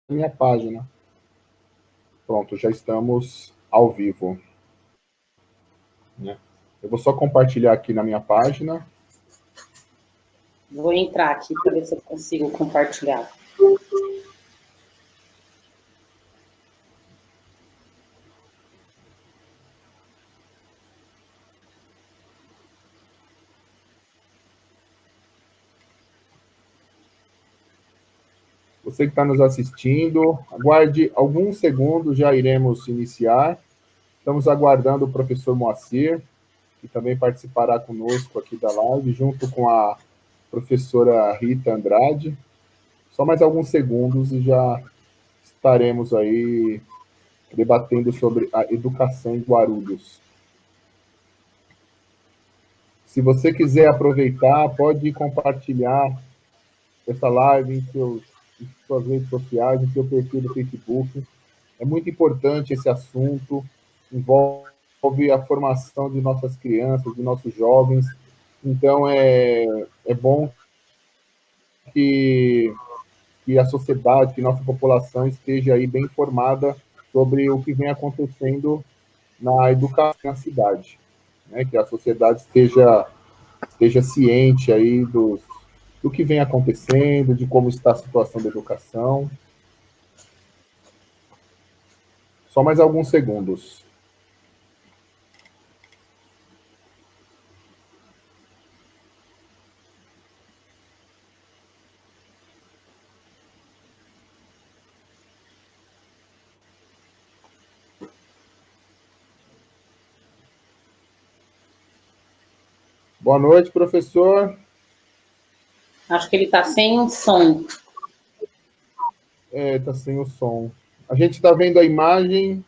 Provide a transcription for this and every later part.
minha página. Pronto, já estamos ao vivo, né? Eu vou só compartilhar aqui na minha página. Vou entrar aqui para ver se eu consigo compartilhar. Você que está nos assistindo, aguarde alguns segundos, já iremos iniciar. Estamos aguardando o professor Moacir, que também participará conosco aqui da live, junto com a professora Rita Andrade. Só mais alguns segundos e já estaremos aí debatendo sobre a educação em Guarulhos. Se você quiser aproveitar, pode compartilhar essa live em suas redes sociais, em seu perfil do Facebook. É muito importante esse assunto, envolve a formação de nossas crianças, de nossos jovens. Então, é bom que a sociedade, que nossa população esteja aí bem informada sobre o que vem acontecendo na educação na cidade, né? Que a sociedade esteja ciente aí do que vem acontecendo, de como está a situação da educação. Só mais alguns segundos. Boa noite, professor. Acho que ele está sem um som. Está sem o som. A gente está vendo a imagem.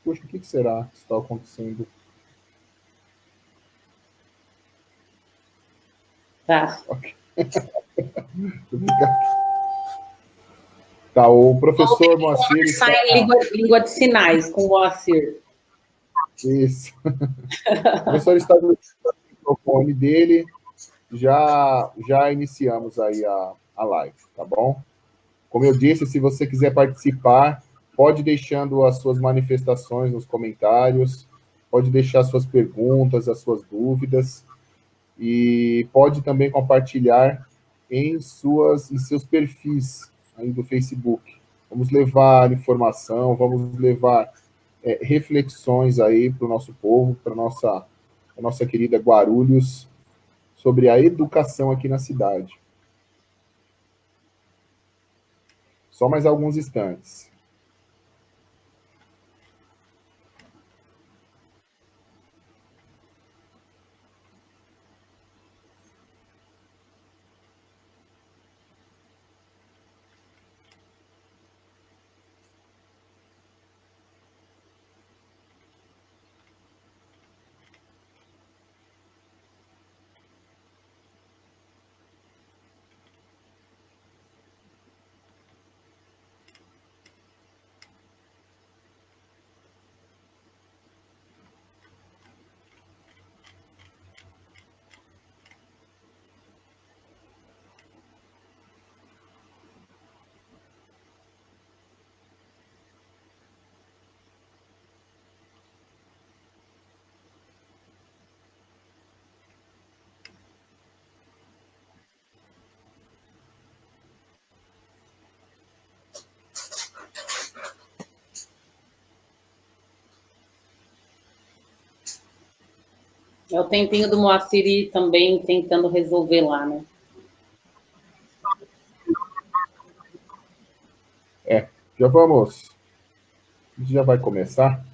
Puxa, o que será que está acontecendo? Tá. Okay. Tá, o professor Moacir está... em língua de sinais com o Moacir. Isso. O professor está no microfone dele. Já iniciamos aí a live, tá bom? Como eu disse, se você quiser participar, pode deixando as suas manifestações nos comentários, pode deixar suas perguntas, as suas dúvidas, e pode também compartilhar em seus perfis aí do Facebook. Vamos levar informação, vamos levar reflexões aí para o nosso povo, para a nossa querida Guarulhos, sobre a educação aqui na cidade. Só mais alguns instantes. É o tempinho do Moacir também tentando resolver lá, né? Já vamos. A gente já vai começar.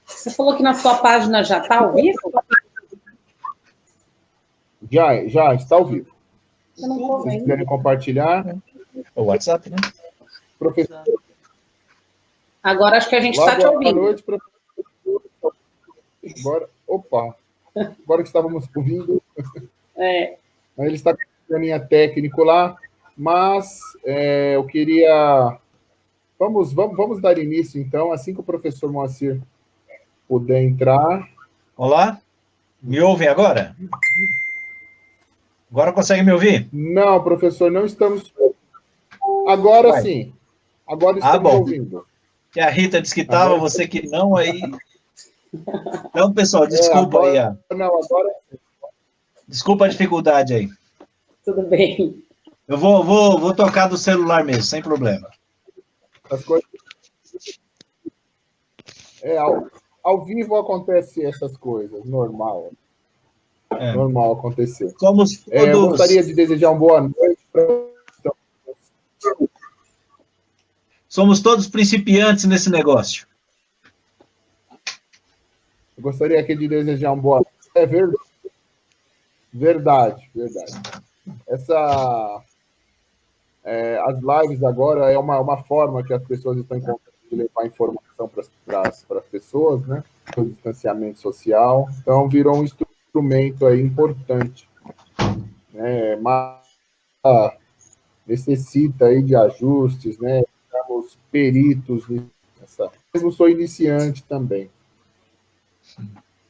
Você falou que na sua página já está ao vivo? Já está ao vivo. Eu não tô Se vocês vendo. quiserem compartilhar. O WhatsApp, né? Professor, Agora acho que a gente está te boa ouvindo. noite, professor. Agora, opa, agora que estávamos ouvindo, ele está com a linha técnico lá, mas eu queria... Vamos dar início, então, assim que o professor Moacir puder entrar. Olá, me ouvem agora? Agora consegue me ouvir? Não, professor, não estamos... Agora Vai. sim, agora estamos ouvindo. Que a Rita disse que estava, Agora você que não, aí... Então, pessoal, desculpa aí. Não, agora... Desculpa a dificuldade aí. Tudo bem. Eu vou tocar do celular mesmo, sem problema. As coisas... Ao vivo acontece essas coisas, normal. Normal acontecer. Somos todos... Eu gostaria de desejar uma boa noite para... Somos todos principiantes nesse negócio. Eu gostaria aqui de desejar uma boa noite. É verdade. As lives agora é uma forma que as pessoas estão encontrando de levar informação para as pessoas, né? O distanciamento social. Então, virou um instrumento aí importante, né? Mas necessita aí de ajustes, né? Estamos peritos nessa. Mesmo sou iniciante também,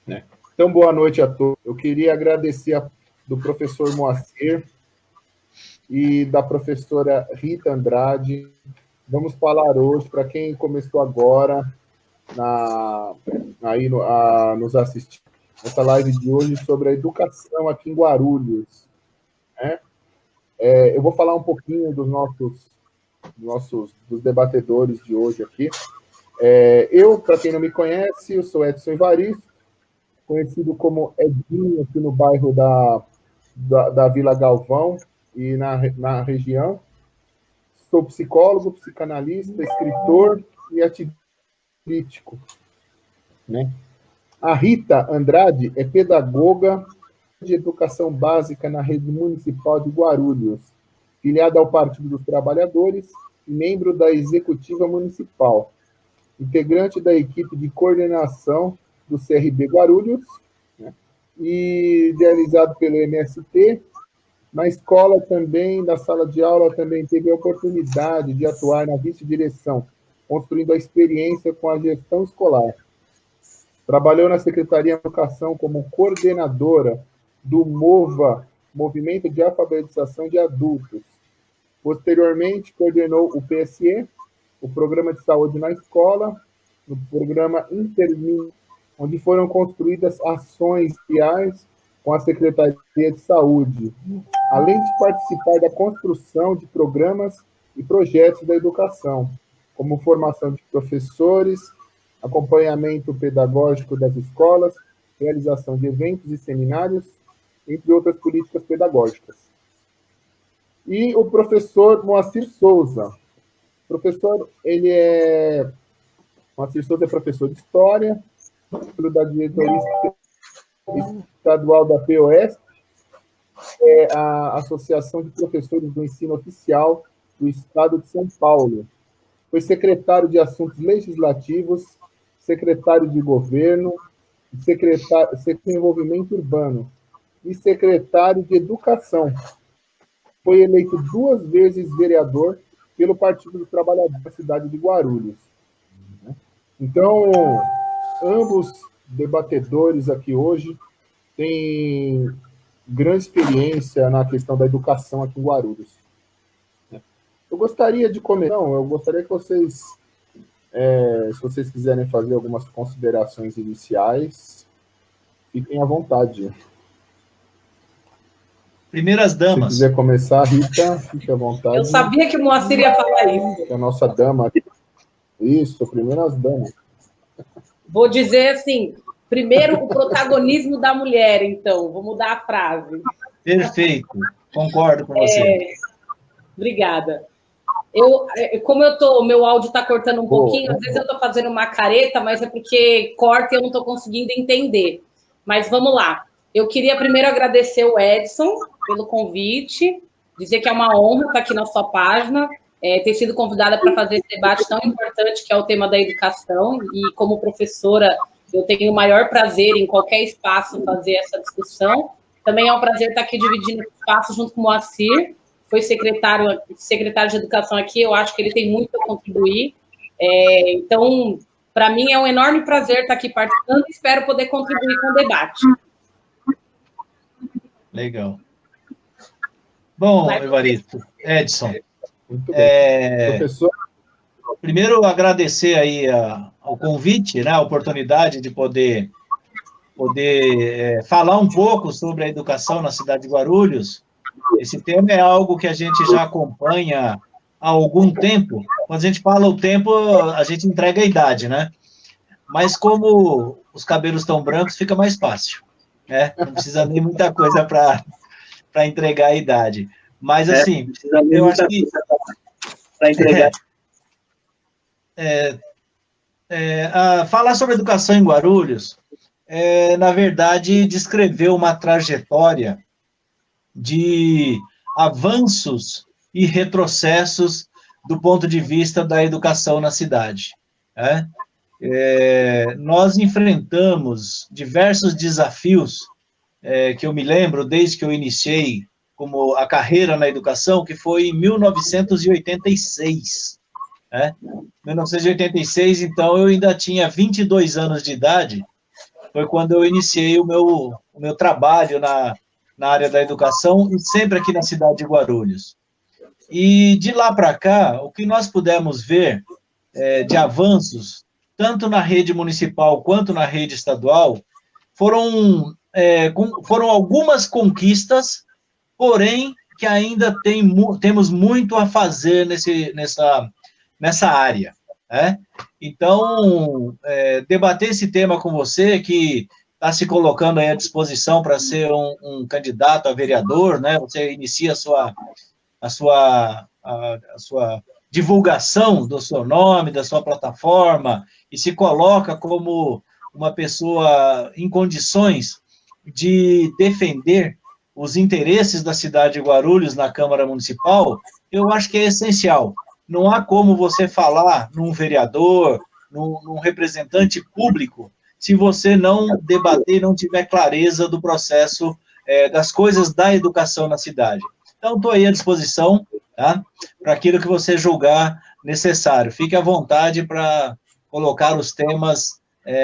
né? Então, boa noite a todos. Eu queria agradecer do professor Moacir e da professora Rita Andrade. Vamos falar hoje, para quem começou agora nos assistir, essa live de hoje sobre a educação aqui em Guarulhos, né? Eu vou falar um pouquinho dos debatedores de hoje aqui. Para quem não me conhece, eu sou Edson Evaristo, conhecido como Edinho aqui no bairro da Vila Galvão e na região. Sou psicólogo, psicanalista, escritor e ativista político, né? A Rita Andrade é pedagoga de educação básica na rede municipal de Guarulhos, filiada ao Partido dos Trabalhadores e membro da executiva municipal, integrante da equipe de coordenação do CRB Guarulhos, né? E idealizado pelo MST. Na escola também, na sala de aula, também teve a oportunidade de atuar na vice-direção, construindo a experiência com a gestão escolar. Trabalhou na Secretaria de Educação como coordenadora do MOVA, Movimento de Alfabetização de Adultos. Posteriormente, coordenou o PSE, o Programa de Saúde na Escola, no Programa Intermin, onde foram construídas ações sociais com a Secretaria de Saúde, além de participar da construção de programas e projetos da educação, como formação de professores, acompanhamento pedagógico das escolas, realização de eventos e seminários, entre outras políticas pedagógicas. E o professor Moacir Souza. Moacir Souza é professor de História, da diretoria estadual da POS, a Associação de Professores do Ensino Oficial do Estado de São Paulo. Foi secretário de Assuntos Legislativos, secretário de Governo, secretário de Desenvolvimento Urbano e secretário de Educação. Foi eleito 2 vezes vereador pelo Partido dos Trabalhadores da cidade de Guarulhos. Então, ambos debatedores aqui hoje têm grande experiência na questão da educação aqui em Guarulhos. Eu gostaria de começar, eu gostaria que vocês, se vocês quiserem fazer algumas considerações iniciais, fiquem à vontade. Primeiras damas. Se quiser começar, Rita, fique à vontade. Eu sabia que o Moacir ia falar isso. Que é a nossa dama. Isso, primeiras damas. Vou dizer assim, primeiro o protagonismo da mulher, então. Vou mudar a frase. Perfeito. Concordo com você. Obrigada. Como meu áudio está cortando um pouquinho, às vezes eu estou fazendo uma careta, mas é porque corta e eu não estou conseguindo entender. Mas vamos lá. Eu queria primeiro agradecer o Edson pelo convite, dizer que é uma honra estar aqui na sua página, ter sido convidada para fazer esse debate tão importante que é o tema da educação, e como professora eu tenho o maior prazer em qualquer espaço fazer essa discussão. Também é um prazer estar aqui dividindo esse espaço junto com o Moacir, foi secretário de Educação aqui, eu acho que ele tem muito a contribuir. Então, para mim é um enorme prazer estar aqui participando e espero poder contribuir com o debate. Legal. Bom, Evaristo, Edson, Muito bem. Professor, primeiro agradecer aí ao convite, né, a oportunidade de poder falar um pouco sobre a educação na cidade de Guarulhos. Esse tema é algo que a gente já acompanha há algum tempo. Quando a gente fala o tempo, a gente entrega a idade, né? Mas como os cabelos estão brancos, fica mais fácil, né? Não precisa nem muita coisa para entregar a idade. Mas, assim, eu acho que... Para entregar... falar sobre educação em Guarulhos na verdade, descrever uma trajetória de avanços e retrocessos do ponto de vista da educação na cidade. Né? Nós enfrentamos diversos desafios que eu me lembro desde que eu iniciei como a carreira na educação, que foi em 1986. Né? 1986, então, eu ainda tinha 22 anos de idade, foi quando eu iniciei o meu trabalho na área da educação, e sempre aqui na cidade de Guarulhos. E de lá para cá, o que nós pudemos ver de avanços, tanto na rede municipal quanto na rede estadual, foram algumas conquistas, porém, que ainda temos muito a fazer nessa área. Né? Então, debater esse tema com você, que está se colocando aí à disposição para ser um candidato a vereador, né? Você inicia a sua divulgação do seu nome, da sua plataforma, e se coloca como uma pessoa em condições de defender os interesses da cidade de Guarulhos na Câmara Municipal, eu acho que é essencial. Não há como você falar num vereador, num representante público, se você não debater, não tiver clareza do processo das coisas da educação na cidade. Então, estou aí à disposição, tá? Para aquilo que você julgar necessário. Fique à vontade para colocar os temas,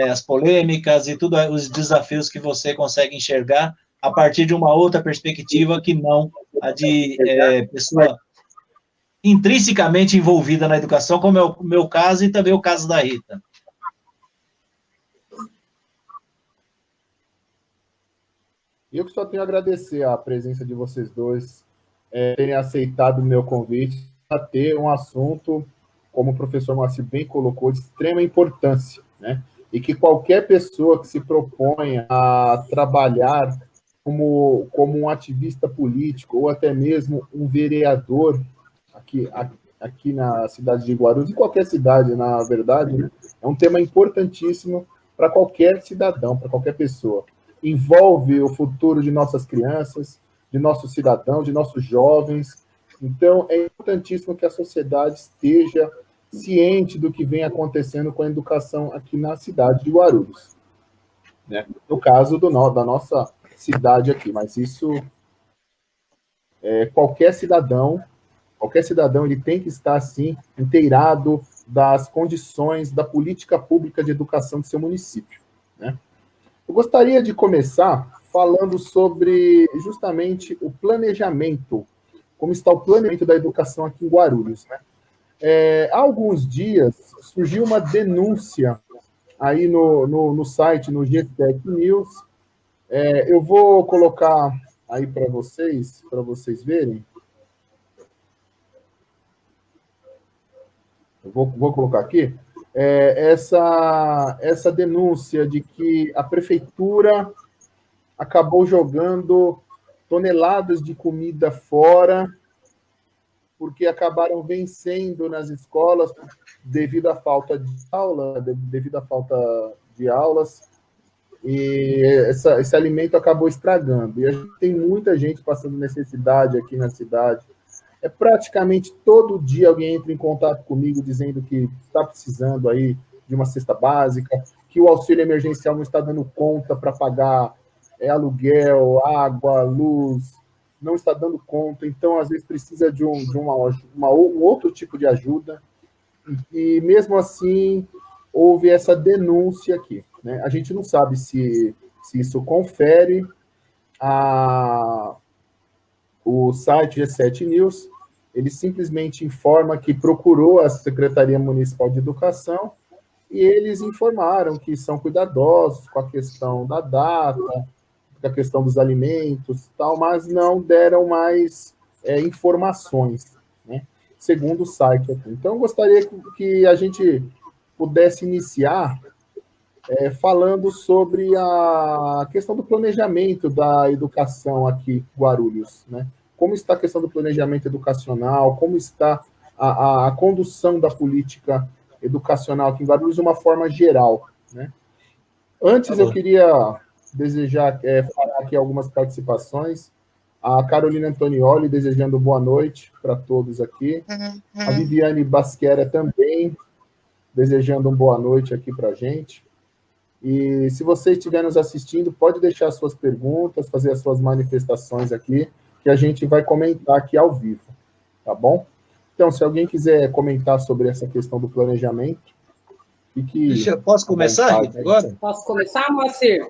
as polêmicas e tudo os desafios que você consegue enxergar a partir de uma outra perspectiva que não a de pessoa intrinsecamente envolvida na educação, como é o meu caso e também o caso da Rita. Eu que só tenho a agradecer a presença de vocês dois, terem aceitado o meu convite para ter um assunto, como o professor Moacir bem colocou, de extrema importância, né? E que qualquer pessoa que se proponha a trabalhar como um ativista político ou até mesmo um vereador aqui na cidade de Guarulhos, em qualquer cidade, na verdade, né? É um tema importantíssimo para qualquer cidadão, para qualquer pessoa. Envolve o futuro de nossas crianças, de nossos cidadãos, de nossos jovens. Então, é importantíssimo que a sociedade esteja ciente do que vem acontecendo com a educação aqui na cidade de Guarulhos. Né? No caso da nossa cidade aqui, mas isso qualquer cidadão ele tem que estar, assim, inteirado das condições da política pública de educação do seu município. Né? Eu gostaria de começar falando sobre, justamente, o planejamento, como está o planejamento da educação aqui em Guarulhos. Né? Há alguns dias, surgiu uma denúncia aí no site, no GTEC News. Eu vou colocar aí para vocês verem. Eu vou colocar aqui. Essa denúncia de que a prefeitura acabou jogando toneladas de comida fora porque acabaram vencendo nas escolas devido à falta de aulas. e esse alimento acabou estragando. E a gente tem muita gente passando necessidade aqui na cidade. Praticamente todo dia alguém entra em contato comigo dizendo que está precisando aí de uma cesta básica, que o auxílio emergencial não está dando conta para pagar aluguel, água, luz, não está dando conta, então às vezes precisa de um outro tipo de ajuda. E mesmo assim houve essa denúncia aqui, né? A gente não sabe se isso confere o site G7 News. Ele simplesmente informa que procurou a Secretaria Municipal de Educação e eles informaram que são cuidadosos com a questão da data, com a questão dos alimentos e tal, mas não deram mais informações, né, segundo o site aqui. Então, eu gostaria que a gente pudesse iniciar falando sobre a questão do planejamento da educação aqui em Guarulhos, né? Como está a questão do planejamento educacional, como está a condução da política educacional aqui em Guarulhos de uma forma geral, né? Antes, eu queria desejar, falar aqui algumas participações. A Carolina Antonioli desejando boa noite para todos aqui. A Viviane Basquera também desejando uma boa noite aqui para a gente. E se você estiver nos assistindo, pode deixar suas perguntas, fazer as suas manifestações aqui, que a gente vai comentar aqui ao vivo, tá bom? Então, se alguém quiser comentar sobre essa questão do planejamento, posso começar, Rita, agora? Posso começar, Moacir?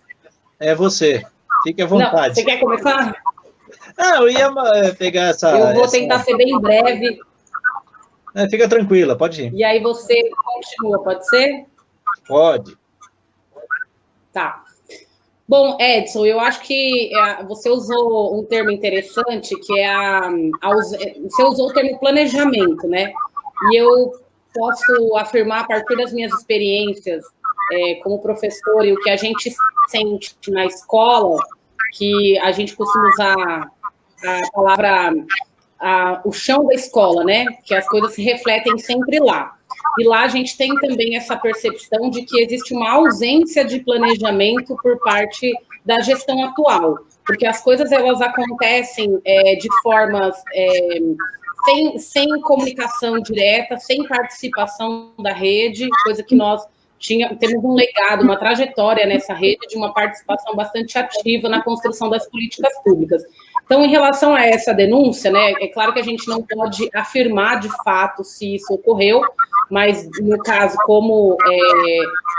É você, fique à vontade. Não, você quer começar? Eu ia pegar essa... Eu vou tentar ser bem breve. Fica tranquila, pode ir. E aí você continua, pode ser? Pode. Tá. Bom, Edson, eu acho que você usou um termo interessante, que é você usou o termo planejamento, né? E eu posso afirmar, a partir das minhas experiências como professor e o que a gente sente na escola, que a gente costuma usar a palavra o chão da escola, né? Que as coisas se refletem sempre lá. E lá a gente tem também essa percepção de que existe uma ausência de planejamento por parte da gestão atual, porque as coisas elas acontecem de formas sem comunicação direta, sem participação da rede, coisa que nós temos um legado, uma trajetória nessa rede de uma participação bastante ativa na construção das políticas públicas. Então, em relação a essa denúncia, né, é claro que a gente não pode afirmar de fato se isso ocorreu, mas no caso, como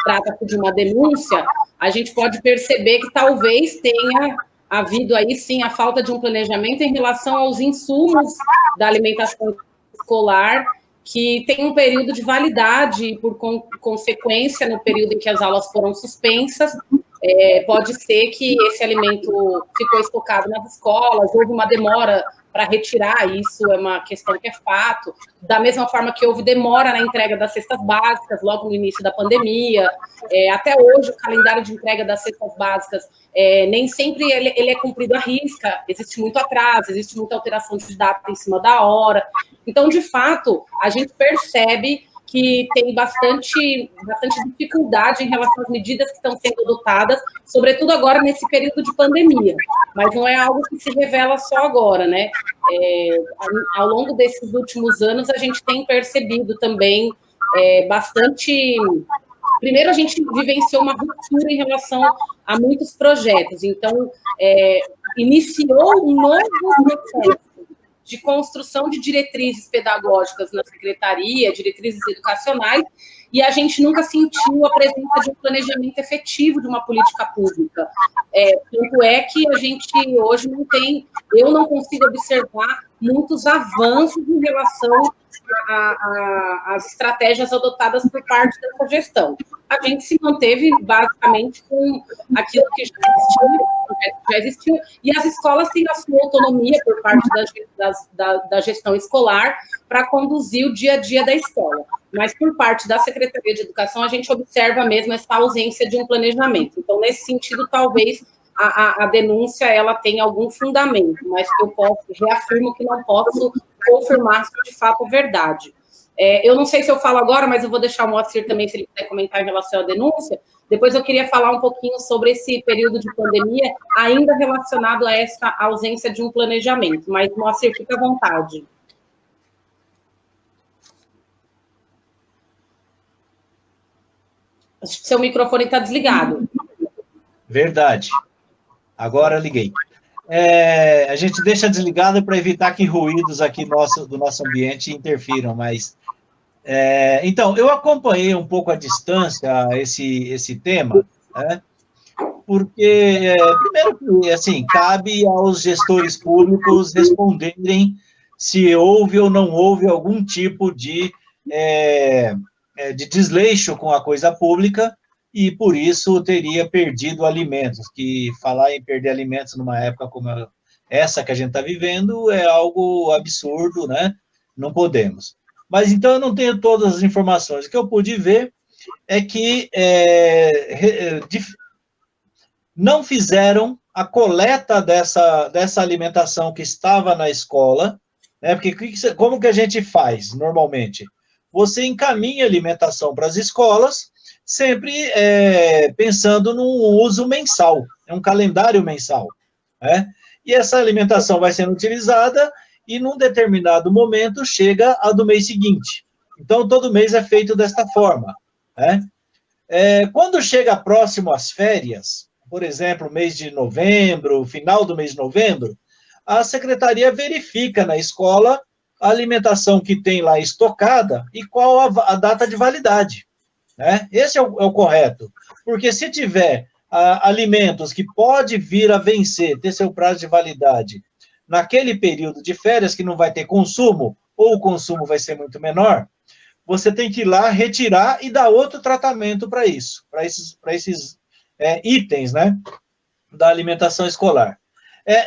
trata-se de uma denúncia, a gente pode perceber que talvez tenha havido aí sim a falta de um planejamento em relação aos insumos da alimentação escolar, que tem um período de validade e, por consequência, no período em que as aulas foram suspensas, pode ser que esse alimento ficou estocado nas escolas, houve uma demora para retirar, isso é uma questão que é fato, da mesma forma que houve demora na entrega das cestas básicas, logo no início da pandemia, até hoje o calendário de entrega das cestas básicas, nem sempre ele é cumprido à risca, existe muito atraso, existe muita alteração de data em cima da hora, então, de fato, a gente percebe que tem bastante dificuldade em relação às medidas que estão sendo adotadas, sobretudo agora nesse período de pandemia. Mas não é algo que se revela só agora, né? Ao longo desses últimos anos, a gente tem percebido também bastante... Primeiro, a gente vivenciou uma ruptura em relação a muitos projetos. Então, iniciou um novo processo de construção de diretrizes pedagógicas na secretaria, diretrizes educacionais, e a gente nunca sentiu a presença de um planejamento efetivo de uma política pública. Tanto é que a gente hoje eu não consigo observar muitos avanços em relação às estratégias adotadas por parte dessa gestão. A gente se manteve basicamente com aquilo que já existiu, e as escolas têm a sua autonomia por parte da gestão escolar para conduzir o dia a dia da escola. Mas por parte da Secretaria de Educação, a gente observa mesmo essa ausência de um planejamento. Então, nesse sentido, talvez a denúncia ela tenha algum fundamento, mas que eu reafirmo que não posso confirmar se de fato é verdade. Eu não sei se eu falo agora, mas eu vou deixar o Moacir também, se ele quiser comentar em relação à denúncia. Depois eu queria falar um pouquinho sobre esse período de pandemia, ainda relacionado a essa ausência de um planejamento. Mas, Moacir, fica à vontade. Acho que seu microfone está desligado. Verdade. Agora liguei. A gente deixa desligado para evitar que ruídos aqui do nosso ambiente interfiram, mas... então, eu acompanhei um pouco à distância esse tema, né? Porque, primeiro que, assim, cabe aos gestores públicos responderem se houve ou não houve algum tipo de desleixo com a coisa pública, e por isso teria perdido alimentos, que falar em perder alimentos numa época como essa que a gente está vivendo é algo absurdo, né? Não podemos. Mas então eu não tenho todas as informações. O que eu pude ver é que não fizeram a coleta dessa alimentação que estava na escola, né? Porque como que a gente faz normalmente? Você encaminha alimentação para as escolas, sempre pensando num uso mensal, é um calendário mensal, né? E essa alimentação vai sendo utilizada e, num determinado momento, chega a do mês seguinte. Então, todo mês é feito desta forma, né? Quando chega próximo às férias, por exemplo, mês de novembro, final do mês de novembro, a secretaria verifica na escola a alimentação que tem lá estocada e qual a data de validade, né? Esse é o correto, porque se tiver alimentos que pode vir a vencer, ter seu prazo de validade, naquele período de férias que não vai ter consumo, ou o consumo vai ser muito menor, você tem que ir lá retirar e dar outro tratamento para isso, para esses itens, né, da alimentação escolar.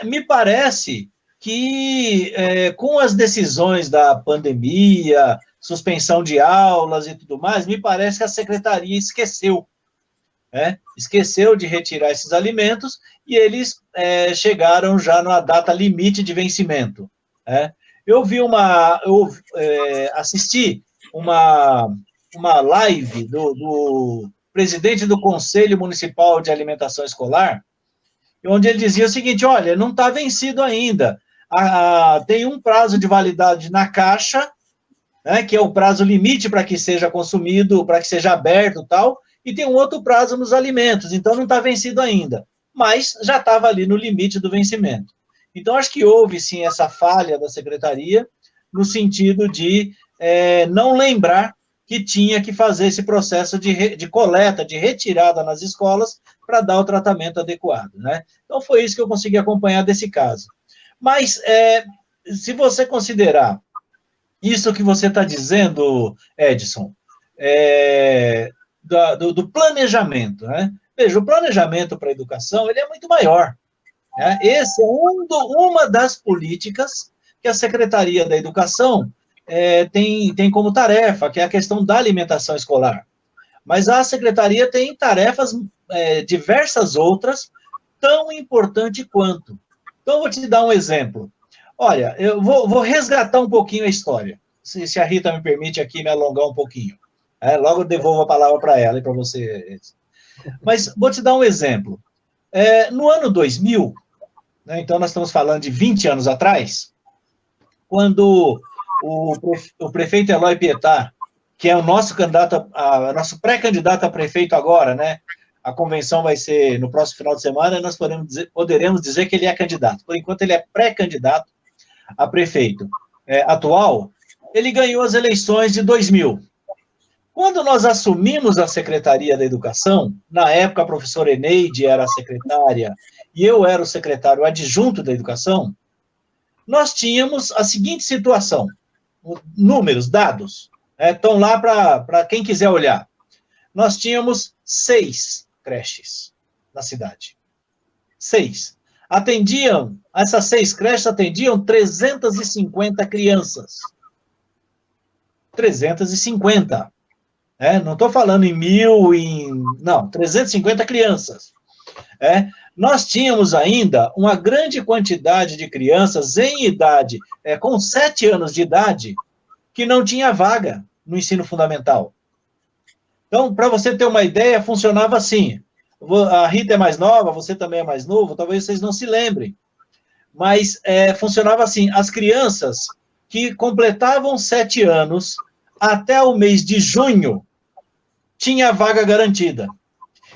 Me parece que com as decisões da pandemia, suspensão de aulas e tudo mais, me parece que a secretaria esqueceu de retirar esses alimentos e eles chegaram já na data limite de vencimento. Eu assisti uma live do presidente do Conselho Municipal de Alimentação Escolar, onde ele dizia o seguinte: olha, não está vencido ainda, tem um prazo de validade na caixa, né, que é o prazo limite para que seja consumido, para que seja aberto e tal, e tem um outro prazo nos alimentos, então não está vencido ainda, mas já estava ali no limite do vencimento. Então, acho que houve, sim, essa falha da secretaria, no sentido de não lembrar que tinha que fazer esse processo de coleta, de retirada nas escolas, para dar o tratamento adequado, né? Então, foi isso que eu consegui acompanhar desse caso. Mas, se você considerar isso que você está dizendo, Edson, do planejamento, né? Veja, o planejamento para a educação, ele é muito maior, né? Esse é uma das políticas que a Secretaria da Educação tem como tarefa, que é a questão da alimentação escolar. Mas a Secretaria tem tarefas diversas outras, tão importante quanto. Então, eu vou te dar um exemplo. Olha, eu vou resgatar um pouquinho a história, se a Rita me permite aqui me alongar um pouquinho. Logo eu devolvo a palavra para ela e para você. Mas vou te dar um exemplo. No ano 2000, né, então nós estamos falando de 20 anos atrás, quando o prefeito Eloy Pietá, que é o nosso nosso pré-candidato a prefeito agora, né? A convenção vai ser no próximo final de semana, e nós poderemos dizer que ele é candidato. Por enquanto, ele é pré-candidato a prefeito atual. Ele ganhou as eleições de 2000. Quando nós assumimos a Secretaria da Educação, na época a professora Eneide era a secretária e eu era o secretário adjunto da Educação, nós tínhamos a seguinte situação, números, dados, estão lá para quem quiser olhar. Nós tínhamos 6 creches na cidade. 6. Essas 6 creches atendiam 350 crianças. 350. Não estou falando em 1.000, não, 350 crianças. Nós tínhamos ainda uma grande quantidade de crianças em idade, com 7 anos de idade, que não tinha vaga no ensino fundamental. Então, Então, para você ter uma ideia, funcionava assim. A Rita é mais nova, você também é mais novo, talvez vocês não se lembrem. Mas funcionava assim, as crianças que completavam 7 anos até o mês de junho, tinha vaga garantida.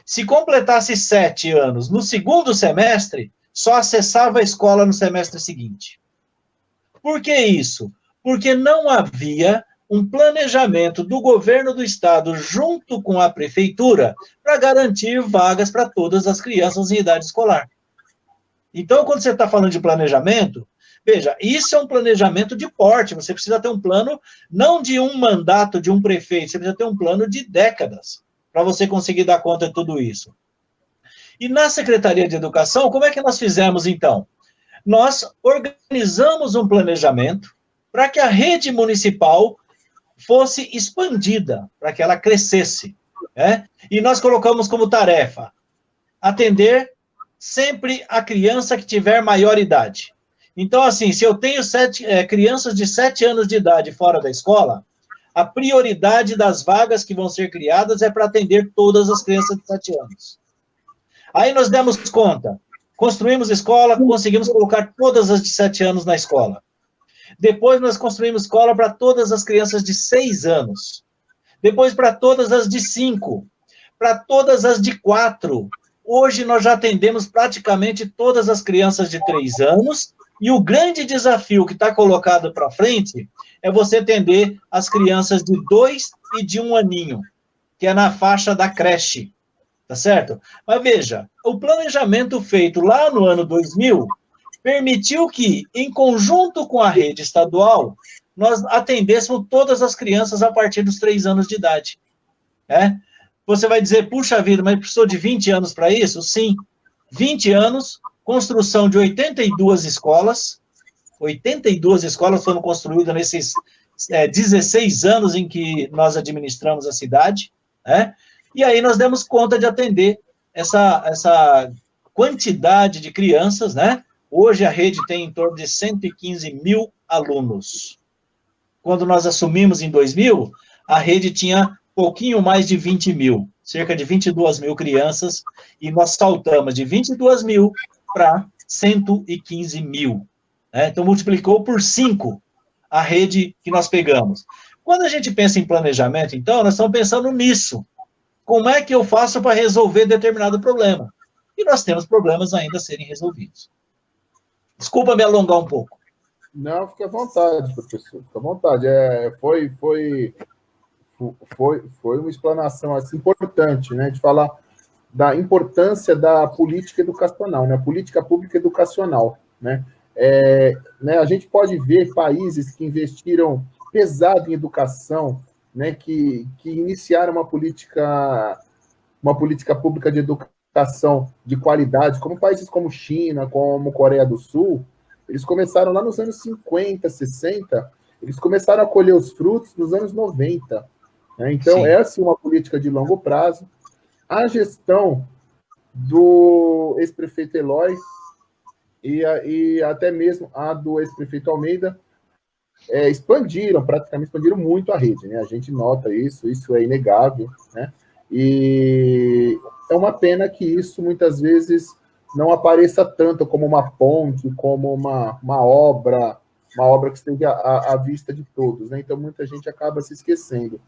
Se completasse 7 anos no segundo semestre, só acessava a escola no semestre seguinte. Por que isso? Porque não havia um planejamento do governo do estado junto com a prefeitura para garantir vagas para todas as crianças em idade escolar. Então, quando você está falando de planejamento, veja, isso é um planejamento de porte, você precisa ter um plano, não de um mandato de um prefeito, você precisa ter um plano de décadas para você conseguir dar conta de tudo isso. E na Secretaria de Educação, como é que nós fizemos, então? Nós organizamos um planejamento para que a rede municipal fosse expandida, para que ela crescesse, né? E nós colocamos como tarefa atender sempre a criança que tiver maior idade. Então, assim, se eu tenho crianças de 7 anos de idade fora da escola, a prioridade das vagas que vão ser criadas é para atender todas as crianças de 7 anos. Aí nós demos conta, construímos escola, conseguimos colocar todas as de 7 anos na escola. Depois nós construímos escola para todas as crianças de 6 anos. Depois para todas as de 5. Para todas as de 4. Hoje nós já atendemos praticamente todas as crianças de 3 anos. E o grande desafio que está colocado para frente é você atender as crianças de 2 e de 1 aninho, que é na faixa da creche. Tá certo? Mas veja, o planejamento feito lá no ano 2000 permitiu que, em conjunto com a rede estadual, nós atendêssemos todas as crianças a partir dos 3 anos de idade. Né? Você vai dizer, puxa vida, mas precisou de 20 anos para isso? Sim, 20 anos, construção de 82 escolas. 82 escolas foram construídas nesses 16 anos em que nós administramos a cidade, né? E aí nós demos conta de atender essa quantidade de crianças, né? Hoje a rede tem em torno de 115 mil alunos. Quando nós assumimos em 2000, a rede tinha pouquinho mais de 20 mil, cerca de 22 mil crianças, e nós saltamos de 22 mil para 115 mil. Né? Então, multiplicou por 5 a rede que nós pegamos. Quando a gente pensa em planejamento, então, nós estamos pensando nisso. Como é que eu faço para resolver determinado problema? E nós temos problemas ainda a serem resolvidos. Desculpa me alongar um pouco. Não, fique à vontade, professor. Fique à vontade. Foi uma explanação assim, importante, né, de falar da importância da política educacional, né, política pública educacional. Né? A gente pode ver países que investiram pesado em educação, né, que iniciaram uma política pública de educação de qualidade, como países como China, como Coreia do Sul. Eles começaram lá nos anos 50, 60, eles começaram a colher os frutos nos anos 90. Né? Então, sim, essa é uma política de longo prazo. A gestão do ex-prefeito Eloy e até mesmo a do ex-prefeito Almeida praticamente expandiram muito a rede. Né? A gente nota isso é inegável. Né? E é uma pena que isso, muitas vezes, não apareça tanto como uma ponte, como uma obra que esteja à vista de todos. Né? Então, muita gente acaba se esquecendo.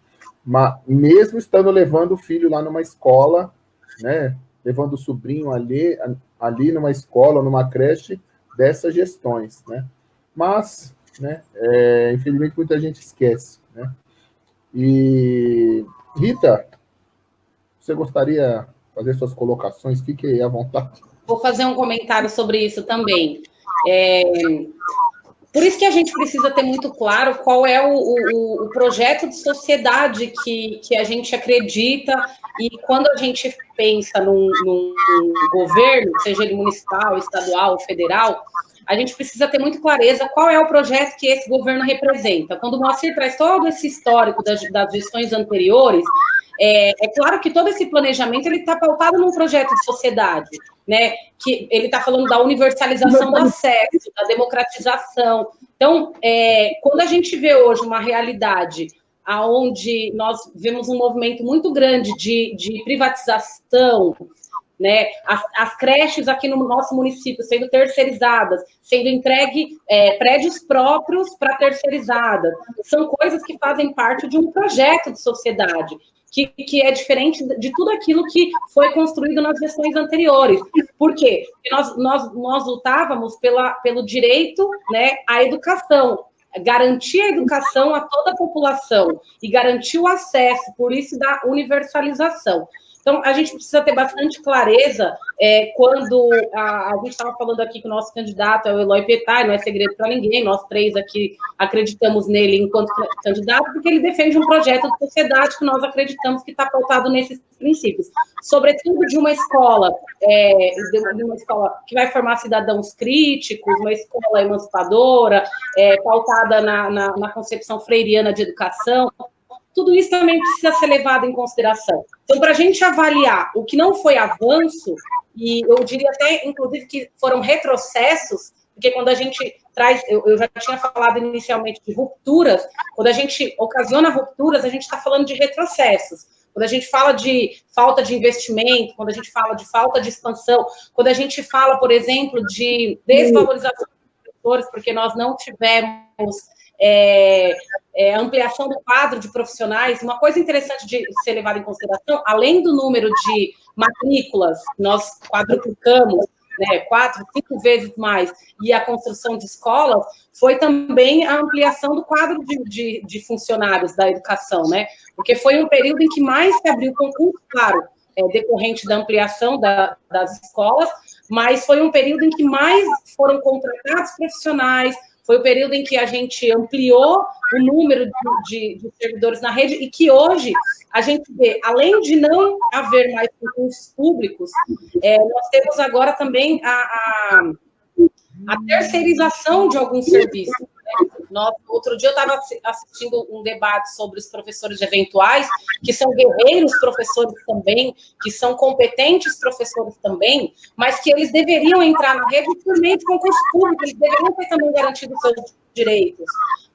Mas, mesmo estando levando o filho lá numa escola, né? Levando o sobrinho ali numa escola, numa creche, dessas gestões. Né? Mas, né, infelizmente, muita gente esquece. Né? E, Rita, você gostaria de fazer suas colocações? Fique à vontade. Vou fazer um comentário sobre isso também. Por isso que a gente precisa ter muito claro qual é o projeto de sociedade que a gente acredita, e quando a gente pensa num governo, seja ele municipal, estadual, federal, a gente precisa ter muito clareza qual é o projeto que esse governo representa. Quando o Moacir traz todo esse histórico das gestões anteriores, é claro que todo esse planejamento está pautado num projeto de sociedade, né? Que ele está falando da universalização do acesso, da democratização. Então, quando a gente vê hoje uma realidade onde nós vemos um movimento muito grande de privatização, né? As creches aqui no nosso município sendo terceirizadas, sendo entregue prédios próprios para terceirizadas, são coisas que fazem parte de um projeto de sociedade, que é diferente de tudo aquilo que foi construído nas gestões anteriores. Por quê? Porque nós lutávamos pelo direito, né, à educação, garantir a educação a toda a população e garantir o acesso, por isso da universalização. Então, a gente precisa ter bastante clareza quando a gente estava falando aqui que o nosso candidato é o Eloy Petai, não é segredo para ninguém, nós três aqui acreditamos nele enquanto candidato, porque ele defende um projeto de sociedade que nós acreditamos que está pautado nesses princípios. Sobretudo de uma escola que vai formar cidadãos críticos, uma escola emancipadora, pautada na concepção freiriana de educação. Tudo isso também precisa ser levado em consideração. Então, para a gente avaliar o que não foi avanço, e eu diria até, inclusive, que foram retrocessos, porque quando a gente traz, eu já tinha falado inicialmente de rupturas, quando a gente ocasiona rupturas, a gente está falando de retrocessos. Quando a gente fala de falta de investimento, quando a gente fala de falta de expansão, quando a gente fala, por exemplo, de desvalorização dos professores, porque nós não tivemos ampliação do quadro de profissionais, uma coisa interessante de ser levada em consideração, além do número de matrículas, nós quadruplicamos, né, 4, 5 vezes mais, e a construção de escolas, foi também a ampliação do quadro de funcionários da educação, né, porque foi um período em que mais se abriu concurso, claro, decorrente da ampliação das escolas, mas foi um período em que mais foram contratados profissionais, foi o período em que a gente ampliou o número de servidores na rede e que hoje a gente vê, além de não haver mais concursos públicos, nós temos agora também a terceirização de alguns serviços. Outro dia eu estava assistindo um debate sobre os professores eventuais, que são guerreiros professores também, que são competentes professores também, mas que eles deveriam entrar na rede por meio de concurso público, eles deveriam ter também garantido seus direitos.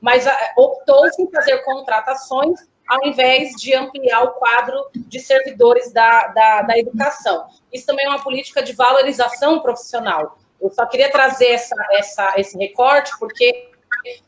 Mas optou-se em fazer contratações ao invés de ampliar o quadro de servidores da educação. Isso também é uma política de valorização profissional. Eu só queria trazer esse recorte, porque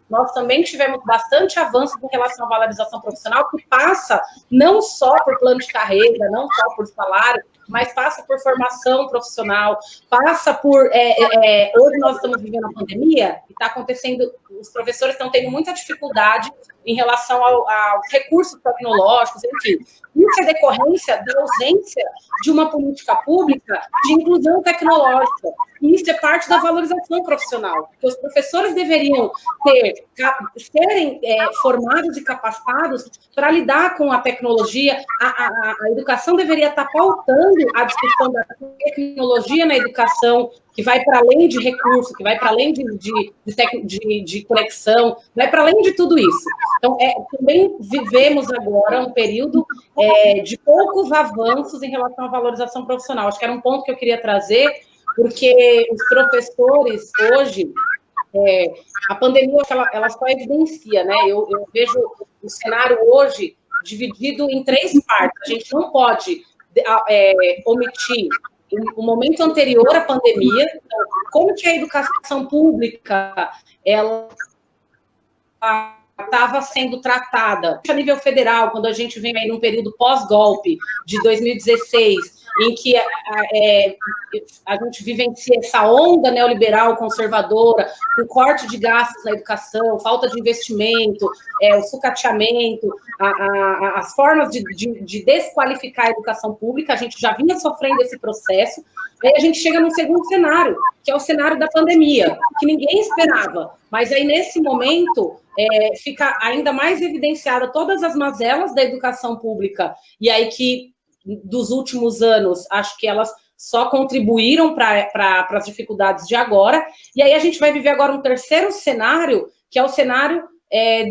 nós também tivemos bastante avanço em relação à valorização profissional, que passa não só por plano de carreira, não só por salário, mas passa por formação profissional, passa por... hoje nós estamos vivendo a pandemia e está acontecendo, os professores estão tendo muita dificuldade em relação aos recursos tecnológicos, enfim. Isso é decorrência da ausência de uma política pública de inclusão tecnológica. E isso é parte da valorização profissional, porque os professores deveriam serem formados e capacitados para lidar com a tecnologia. A educação deveria estar pautando a discussão da tecnologia na educação, que vai para além de recurso, que vai para além de conexão, vai para além de tudo isso. Então, também vivemos agora um período de poucos avanços em relação à valorização profissional. Acho que era um ponto que eu queria trazer, porque os professores hoje, a pandemia ela só evidencia, né? Eu vejo o cenário hoje dividido em 3 partes. A gente não pode omitir o momento anterior à pandemia, então, como que a educação pública ela estava sendo tratada a nível federal, quando a gente vem aí num período pós-golpe de 2016, em que a gente vivencia essa onda neoliberal conservadora, com corte de gastos na educação, falta de investimento, o sucateamento, as formas de desqualificar a educação pública, a gente já vinha sofrendo esse processo, aí a gente chega num segundo cenário, que é o cenário da pandemia, que ninguém esperava, mas aí nesse momento fica ainda mais evidenciada todas as mazelas da educação pública, e aí que dos últimos anos, acho que elas só contribuíram para as dificuldades de agora, e aí a gente vai viver agora um terceiro cenário, que é o cenário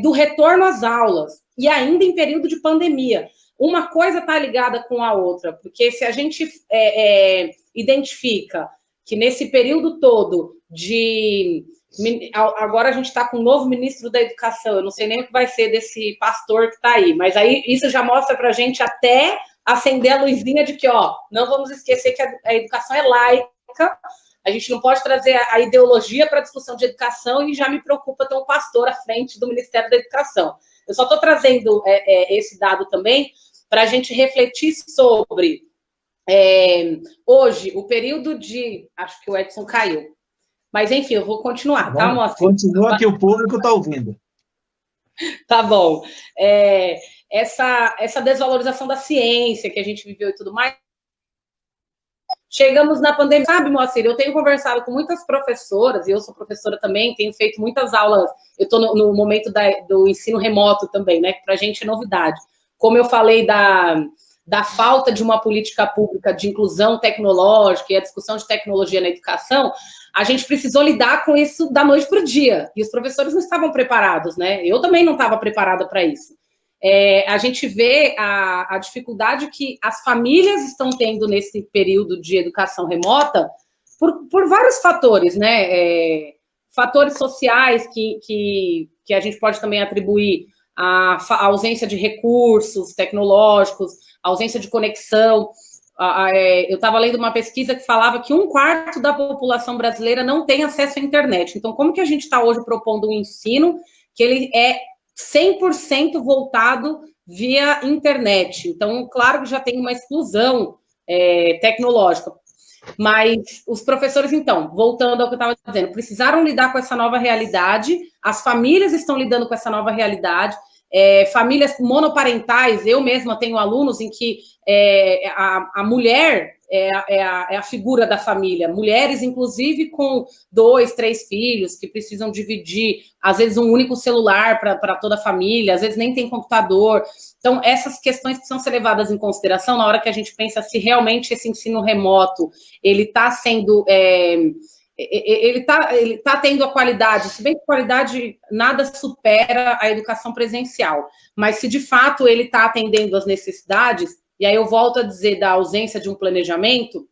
do retorno às aulas, e ainda em período de pandemia. Uma coisa está ligada com a outra, porque se a gente identifica que nesse período todo de Agora a gente está com um novo ministro da Educação, eu não sei nem o que vai ser desse pastor que está aí, mas aí isso já mostra para a gente até acender a luzinha de que, ó, não vamos esquecer que a educação é laica, a gente não pode trazer a ideologia para a discussão de educação e já me preocupa ter um pastor à frente do Ministério da Educação. Eu só estou trazendo esse dado também para a gente refletir sobre hoje, o período de... Acho que o Edson caiu. Mas, enfim, eu vou continuar, tá, Moacir? Continua que o público está ouvindo. Tá bom. Essa desvalorização da ciência que a gente viveu e tudo mais. Chegamos na pandemia. Sabe, Moacir, eu tenho conversado com muitas professoras, e eu sou professora também, tenho feito muitas aulas, eu estou no momento do ensino remoto também, né, que para a gente é novidade. Como eu falei da falta de uma política pública de inclusão tecnológica e a discussão de tecnologia na educação, a gente precisou lidar com isso da noite para o dia. E os professores não estavam preparados, né? Eu também não estava preparada para isso. A gente vê a dificuldade que as famílias estão tendo nesse período de educação remota por vários fatores, né? Fatores sociais que a gente pode também atribuir à ausência de recursos tecnológicos, a ausência de conexão. Eu estava lendo uma pesquisa que falava que 1/4 da população brasileira não tem acesso à internet. Então, como que a gente está hoje propondo um ensino que ele é 100% voltado via internet? Então, claro que já tem uma exclusão tecnológica. Mas os professores, então, voltando ao que eu estava dizendo, precisaram lidar com essa nova realidade, as famílias estão lidando com essa nova realidade, famílias monoparentais, eu mesma tenho alunos em que a mulher é a figura da família, mulheres, inclusive, com 2, 3 filhos, que precisam dividir, às vezes, um único celular para toda a família, às vezes nem tem computador. Então, essas questões precisam ser levadas em consideração na hora que a gente pensa se realmente esse ensino remoto, ele está sendo... ele tá tendo a qualidade, se bem que a qualidade nada supera a educação presencial, mas se de fato ele está atendendo às necessidades, e aí eu volto a dizer da ausência de um planejamento,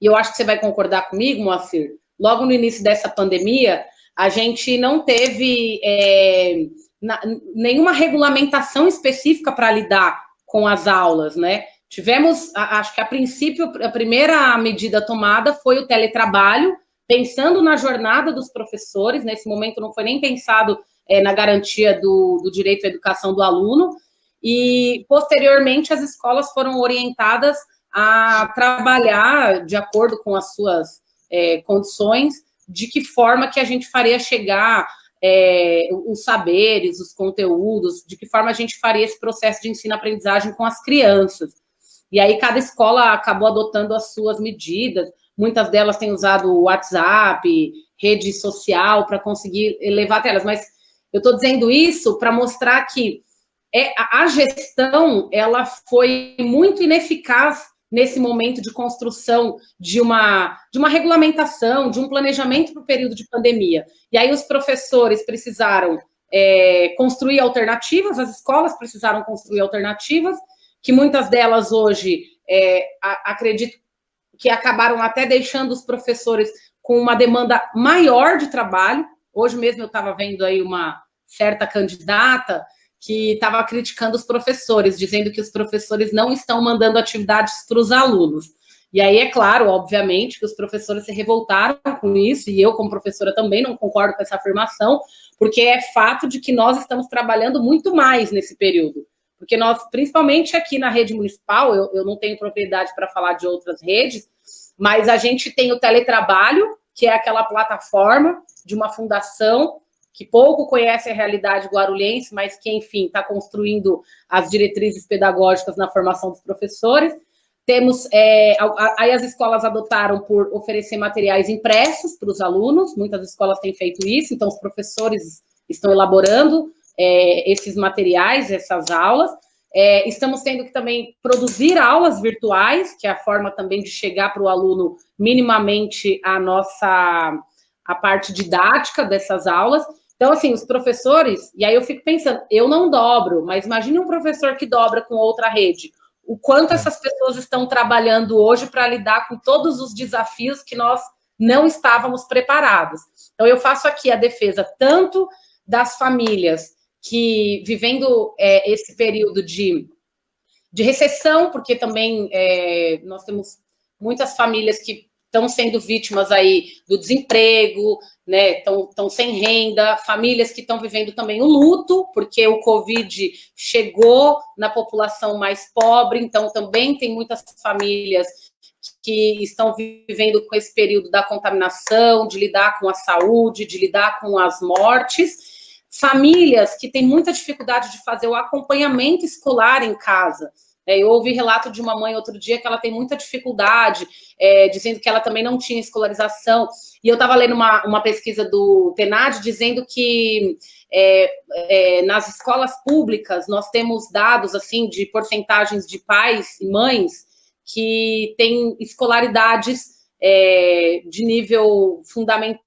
e eu acho que você vai concordar comigo, Moacir, logo no início dessa pandemia, a gente não teve nenhuma regulamentação específica para lidar com as aulas, né? Tivemos, acho que a princípio, a primeira medida tomada foi o teletrabalho, pensando na jornada dos professores, nesse momento não foi nem pensado na garantia do direito à educação do aluno, e, posteriormente, as escolas foram orientadas a trabalhar de acordo com as suas condições, de que forma que a gente faria chegar os saberes, os conteúdos, de que forma a gente faria esse processo de ensino-aprendizagem com as crianças. E aí cada escola acabou adotando as suas medidas, muitas delas têm usado o WhatsApp, rede social, para conseguir levar até elas. Mas eu estou dizendo isso para mostrar que a gestão ela foi muito ineficaz nesse momento de construção de uma regulamentação, de um planejamento para o período de pandemia. E aí os professores precisaram construir alternativas, as escolas precisaram construir alternativas, que muitas delas hoje, acredito que acabaram até deixando os professores com uma demanda maior de trabalho. Hoje mesmo eu estava vendo aí uma certa candidata que estava criticando os professores, dizendo que os professores não estão mandando atividades para os alunos. E aí, é claro, obviamente, que os professores se revoltaram com isso, e eu, como professora, também não concordo com essa afirmação, porque é fato de que nós estamos trabalhando muito mais nesse período. Porque nós, principalmente aqui na rede municipal, eu não tenho propriedade para falar de outras redes, mas a gente tem o teletrabalho, que é aquela plataforma de uma fundação que pouco conhece a realidade guarulhense, mas que, enfim, está construindo as diretrizes pedagógicas na formação dos professores. Temos, aí as escolas adotaram por oferecer materiais impressos para os alunos, muitas escolas têm feito isso, então os professores estão elaborando esses materiais, essas aulas. Estamos tendo que também produzir aulas virtuais, que é a forma também de chegar para o aluno minimamente a parte didática dessas aulas. Então, assim, os professores, e aí eu fico pensando, eu não dobro, mas imagine um professor que dobra com outra rede. O quanto essas pessoas estão trabalhando hoje para lidar com todos os desafios que nós não estávamos preparados. Então, eu faço aqui a defesa tanto das famílias que, vivendo esse período de recessão, porque também nós temos muitas famílias que estão sendo vítimas aí do desemprego, né? Estão sem renda, famílias que estão vivendo também o luto, porque o Covid chegou na população mais pobre, então também tem muitas famílias que estão vivendo com esse período da contaminação, de lidar com a saúde, de lidar com as mortes. Famílias que têm muita dificuldade de fazer o acompanhamento escolar em casa. Eu ouvi relato de uma mãe outro dia que ela tem muita dificuldade, dizendo que ela também não tinha escolarização. E eu estava lendo uma pesquisa do PNAD dizendo que nas escolas públicas nós temos dados assim de porcentagens de pais e mães que têm escolaridades de nível fundamental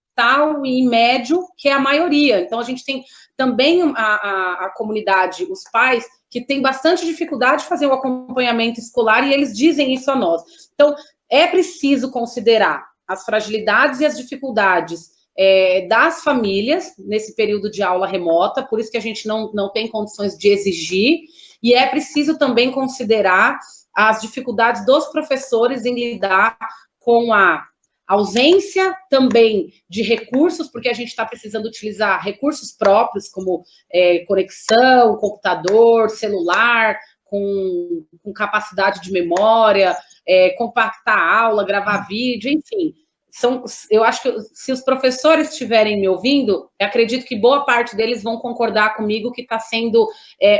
e médio, que é a maioria. Então, a gente tem também a comunidade, os pais, que tem bastante dificuldade de fazer o acompanhamento escolar, e eles dizem isso a nós. Então, é preciso considerar as fragilidades e as dificuldades das famílias nesse período de aula remota, por isso que a gente não tem condições de exigir, e é preciso também considerar as dificuldades dos professores em lidar com a ausência também de recursos, porque a gente está precisando utilizar recursos próprios, como conexão, computador, celular, com capacidade de memória, compactar a aula, gravar vídeo, enfim. Eu acho que se os professores estiverem me ouvindo, eu acredito que boa parte deles vão concordar comigo que está sendo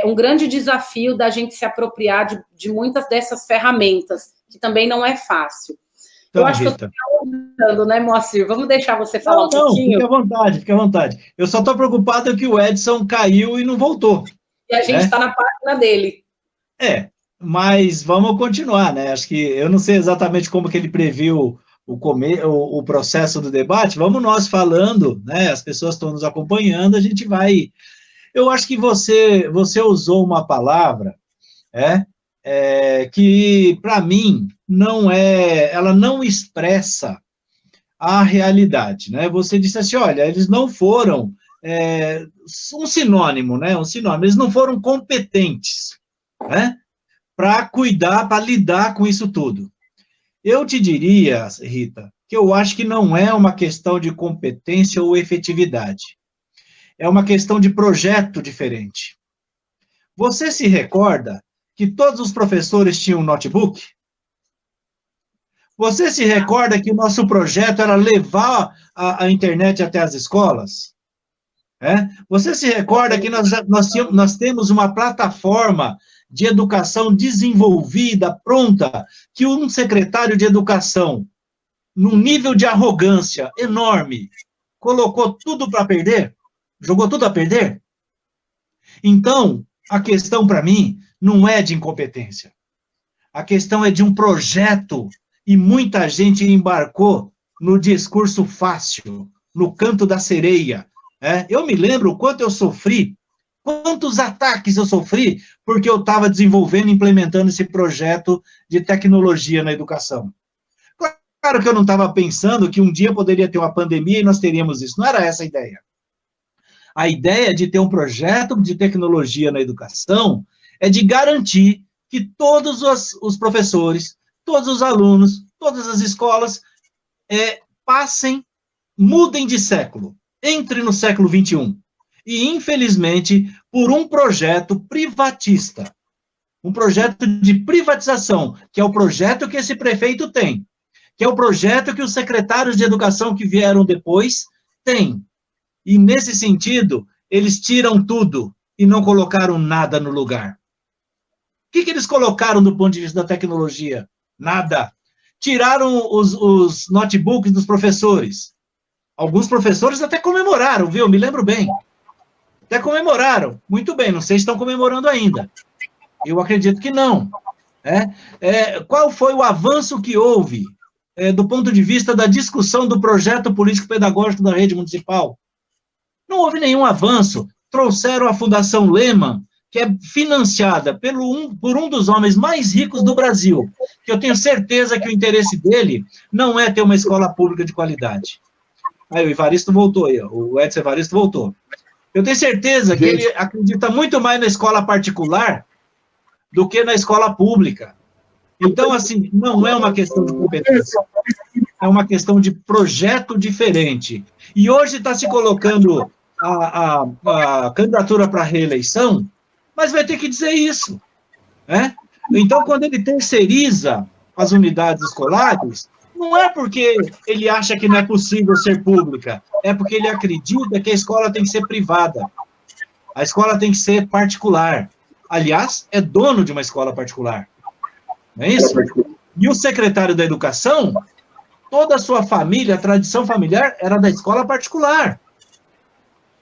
um grande desafio da gente se apropriar de muitas dessas ferramentas, que também não é fácil. Então, eu acho que eu estou perguntando, né, Moacir? Vamos deixar você falar um pouquinho? Fique à vontade. Eu só estou preocupado que o Edson caiu e não voltou. E a gente está na página dele. Mas vamos continuar, né? Acho que eu não sei exatamente como que ele previu o processo do debate. Vamos nós falando, né? As pessoas estão nos acompanhando, a gente vai... Eu acho que você usou uma palavra, que, para mim, ela não expressa a realidade, né? Você disse assim, olha, eles não foram, um sinônimo, né? Eles não foram competentes, né? Para cuidar, para lidar com isso tudo. Eu te diria, Rita, que eu acho que não é uma questão de competência ou efetividade. É uma questão de projeto diferente. Você se recorda que todos os professores tinham um notebook? Você se recorda que o nosso projeto era levar a internet até as escolas? Você se recorda que nós temos uma plataforma de educação desenvolvida, pronta, que um secretário de educação, num nível de arrogância enorme, colocou tudo para perder? Jogou tudo a perder? Então, a questão para mim não é de incompetência. A questão é de um projeto, e muita gente embarcou no discurso fácil, no canto da sereia. Eu me lembro o quanto eu sofri, quantos ataques eu sofri, porque eu estava desenvolvendo, implementando esse projeto de tecnologia na educação. Claro que eu não estava pensando que um dia poderia ter uma pandemia e nós teríamos isso. Não era essa a ideia. A ideia de ter um projeto de tecnologia na educação é de garantir que todos os professores, todos os alunos, todas as escolas mudem de século, entrem no século XXI. E, infelizmente, por um projeto privatista, um projeto de privatização, que é o projeto que esse prefeito tem, que é o projeto que os secretários de educação que vieram depois têm. E, nesse sentido, eles tiram tudo e não colocaram nada no lugar. O que eles colocaram do ponto de vista da tecnologia? Nada. Tiraram os notebooks dos professores. Alguns professores até comemoraram, viu? Me lembro bem. Até comemoraram. Muito bem, não sei se estão comemorando ainda. Eu acredito que não. Qual foi o avanço que houve do ponto de vista da discussão do projeto político-pedagógico da rede municipal? Não houve nenhum avanço. Trouxeram a Fundação Lehman, que é financiada por um dos homens mais ricos do Brasil, que eu tenho certeza que o interesse dele não é ter uma escola pública de qualidade. Aí o Evaristo voltou, aí, o Edson Evaristo voltou. Eu tenho certeza que ele acredita muito mais na escola particular do que na escola pública. Então, assim, não é uma questão de competência, é uma questão de projeto diferente. E hoje está se colocando a candidatura para a reeleição, mas vai ter que dizer isso, né? Então, quando ele terceiriza as unidades escolares, não é porque ele acha que não é possível ser pública, é porque ele acredita que a escola tem que ser privada, a escola tem que ser particular. Aliás, é dono de uma escola particular, não é isso? E o secretário da Educação, toda a sua família, a tradição familiar, era da escola particular.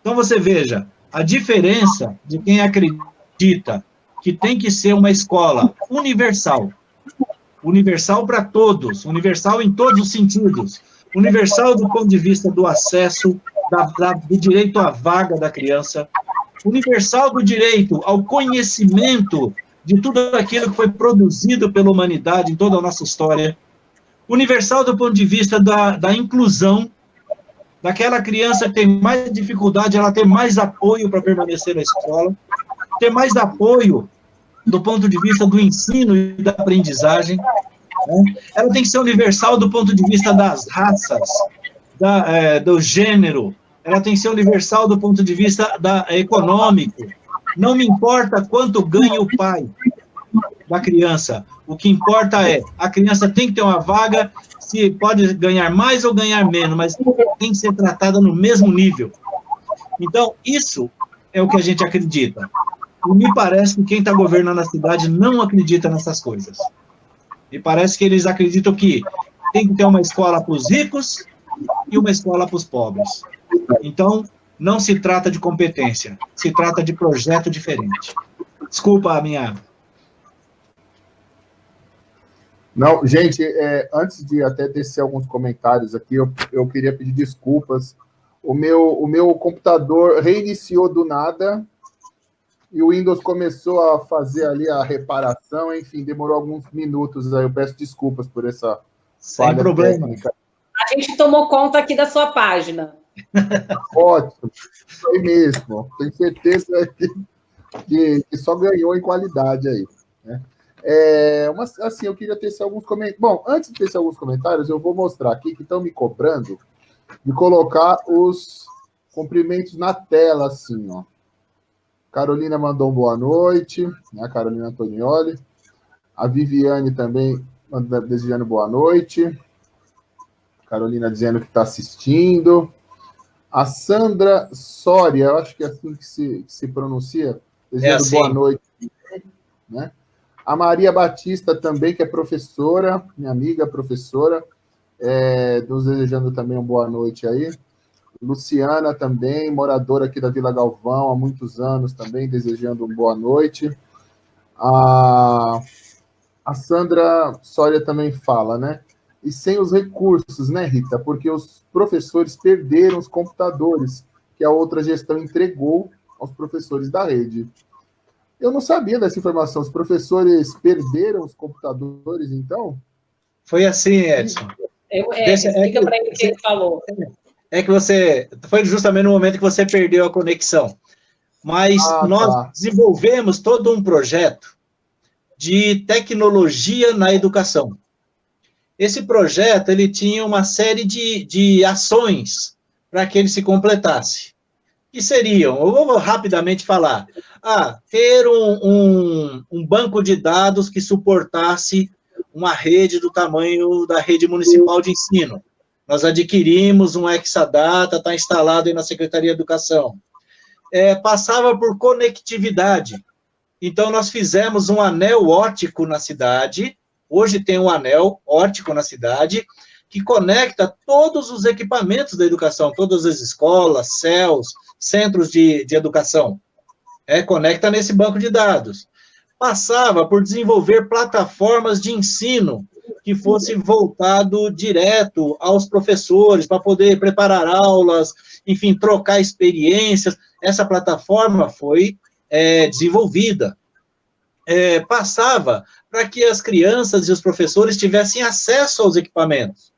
Então, você veja, a diferença de quem acredita que tem que ser uma escola universal, universal para todos, universal em todos os sentidos, universal do ponto de vista do acesso, do direito à vaga da criança, universal do direito ao conhecimento de tudo aquilo que foi produzido pela humanidade em toda a nossa história, universal do ponto de vista da inclusão, daquela criança que tem mais dificuldade, ela ter mais apoio para permanecer na escola, ter mais apoio do ponto de vista do ensino e da aprendizagem, né? Ela tem que ser universal do ponto de vista das raças, do gênero, ela tem que ser universal do ponto de vista econômico. Não me importa quanto ganha o pai da criança, o que importa é, a criança tem que ter uma vaga, se pode ganhar mais ou ganhar menos, mas tem que ser tratada no mesmo nível. Então, isso é o que a gente acredita. E me parece que quem está governando a cidade não acredita nessas coisas. Me parece que eles acreditam que tem que ter uma escola para os ricos e uma escola para os pobres. Então, não se trata de competência, se trata de projeto diferente. Desculpa a minha... Não, gente, antes de até descer alguns comentários aqui, eu queria pedir desculpas. O meu computador reiniciou do nada e o Windows começou a fazer ali a reparação, enfim, demorou alguns minutos aí. Eu peço desculpas por essa Sem problema. Técnica. A gente tomou conta aqui da sua página. Ótimo, foi mesmo. Tenho certeza que só ganhou em qualidade aí, né? Assim, eu queria tecer alguns comentários. Bom, antes de tecer alguns comentários, eu vou mostrar aqui que estão me cobrando de colocar os cumprimentos na tela, assim, ó. Carolina mandou um boa noite, né? A Carolina Antonioli. A Viviane também desejando boa noite. Carolina dizendo que está assistindo. A Sandra Soria, eu acho que é assim que se pronuncia, desejando boa noite, né? A Maria Batista também, que é professora, minha amiga professora, nos desejando também uma boa noite aí. Luciana também, moradora aqui da Vila Galvão há muitos anos também, desejando uma boa noite. A Sandra Soria também fala, né? E sem os recursos, né, Rita? Porque os professores perderam os computadores que a outra gestão entregou aos professores da rede. Eu não sabia dessa informação. Os professores perderam os computadores, então? Foi assim, Edson. Explica para ele o que ele falou. É que foi justamente no momento que você perdeu a conexão. Mas nós desenvolvemos todo um projeto de tecnologia na educação. Esse projeto, ele tinha uma série de ações para que ele se completasse. Que seriam, eu vou rapidamente falar, ter um banco de dados que suportasse uma rede do tamanho da rede municipal de ensino. Nós adquirimos um Exadata, está instalado aí na Secretaria de Educação. Passava por conectividade. Então, nós fizemos um anel óptico na cidade. Hoje tem um anel óptico na cidade que conecta todos os equipamentos da educação, todas as escolas, CELs, centros de educação. Conecta nesse banco de dados. Passava por desenvolver plataformas de ensino que fosse voltado direto aos professores, para poder preparar aulas, enfim, trocar experiências. Essa plataforma foi desenvolvida, passava para que as crianças e os professores tivessem acesso aos equipamentos.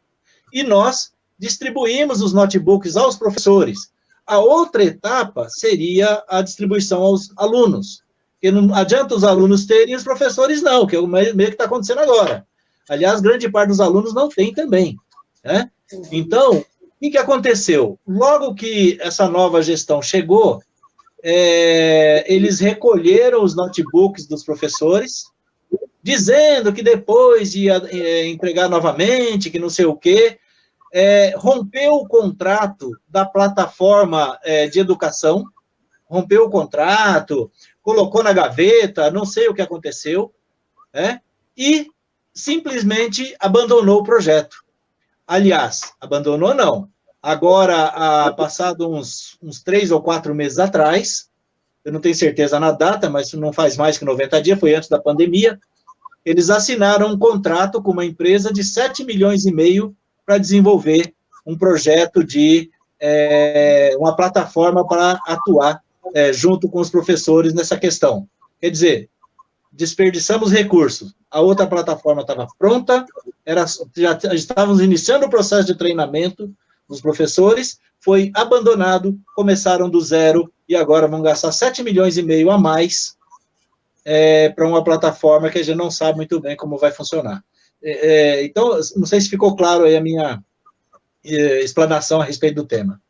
E nós distribuímos os notebooks aos professores. A outra etapa seria a distribuição aos alunos. Porque não adianta os alunos terem e os professores não, que é o meio que está acontecendo agora. Aliás, grande parte dos alunos não tem também, né? Então, o que aconteceu? Logo que essa nova gestão chegou, eles recolheram os notebooks dos professores, dizendo que depois ia entregar novamente, que não sei o quê, rompeu o contrato da plataforma de educação, rompeu o contrato, colocou na gaveta, não sei o que aconteceu, e simplesmente abandonou o projeto. Aliás, abandonou não. Agora, passado uns 3 ou 4 meses atrás, eu não tenho certeza na data, mas não faz mais que 90 dias, foi antes da pandemia, eles assinaram um contrato com uma empresa de 7,5 milhões para desenvolver um projeto de uma plataforma para atuar junto com os professores nessa questão. Quer dizer, desperdiçamos recursos. A outra plataforma estava pronta, já estávamos iniciando o processo de treinamento dos professores, foi abandonado, começaram do zero, e agora vão gastar 7,5 milhões a mais para uma plataforma que a gente não sabe muito bem como vai funcionar. Então, não sei se ficou claro aí a minha explanação a respeito do tema.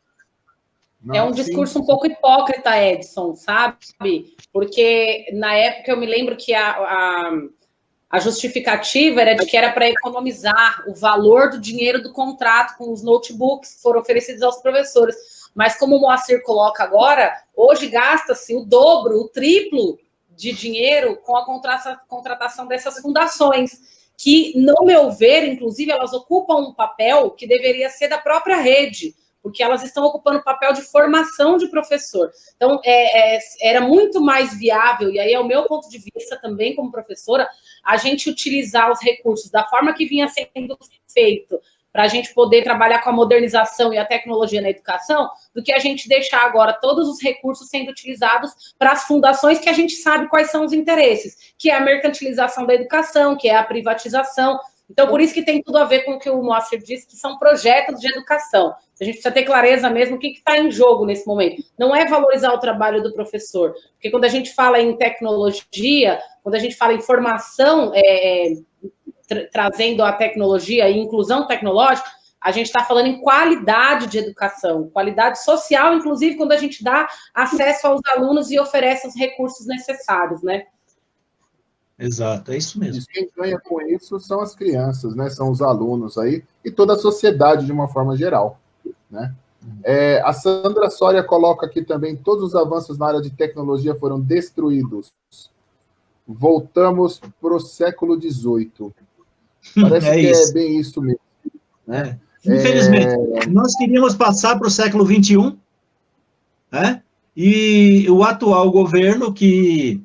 É um discurso um pouco hipócrita, Edson, sabe? Porque, na época, eu me lembro que a justificativa era de que era para economizar o valor do dinheiro do contrato com os notebooks que foram oferecidos aos professores. Mas, como o Moacir coloca agora, hoje gasta-se o dobro, o triplo de dinheiro com a contratação dessas fundações, que, no meu ver, inclusive, elas ocupam um papel que deveria ser da própria rede, porque elas estão ocupando o papel de formação de professor. Então, era muito mais viável, e aí é o meu ponto de vista também como professora, a gente utilizar os recursos da forma que vinha sendo feito, para a gente poder trabalhar com a modernização e a tecnologia na educação, do que a gente deixar agora todos os recursos sendo utilizados para as fundações que a gente sabe quais são os interesses, que é a mercantilização da educação, que é a privatização. Então, por isso que tem tudo a ver com o que o Moacir disse, que são projetos de educação. A gente precisa ter clareza mesmo o que está em jogo nesse momento. Não é valorizar o trabalho do professor, porque quando a gente fala em tecnologia, quando a gente fala em formação, trazendo a tecnologia e inclusão tecnológica, a gente está falando em qualidade de educação, qualidade social, inclusive quando a gente dá acesso aos alunos e oferece os recursos necessários, né? Exato, é isso mesmo. E quem ganha com isso são as crianças, né? São os alunos aí, e toda a sociedade de uma forma geral, né? A Sandra Soria coloca aqui também: todos os avanços na área de tecnologia foram destruídos. Voltamos para o século XVIII. Parece que é bem isso mesmo, né? Infelizmente, nós queríamos passar para o século XXI, né? E o atual governo, que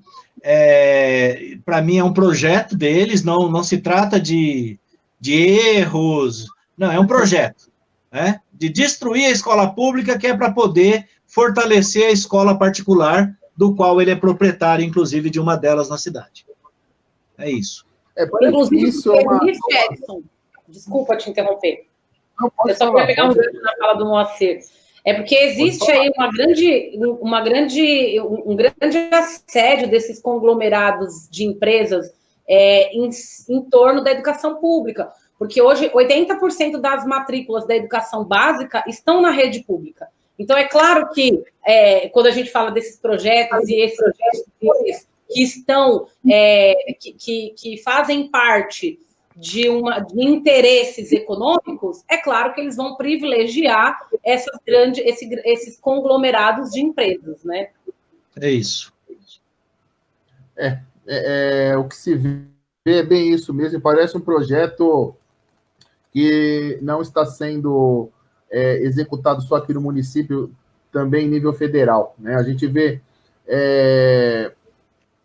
para mim é um projeto deles, não se trata de erros, não, é um projeto, né? De destruir a escola pública, que é para poder fortalecer a escola particular, do qual ele é proprietário, inclusive, de uma delas na cidade. É isso. Inclusive, isso Edson, desculpa te interromper. Eu só queria pegar um gancho na fala do Moacir. É porque existe aí um grande assédio desses conglomerados de empresas em torno da educação pública. Porque hoje 80% das matrículas da educação básica estão na rede pública. Então, é claro que quando a gente fala desses projetos e esses projetos que estão, que fazem parte de interesses econômicos, é claro que eles vão privilegiar esses conglomerados de empresas, né? É isso. O que se vê é bem isso mesmo, e parece um projeto que não está sendo executado só aqui no município, também em nível federal, né? A gente vê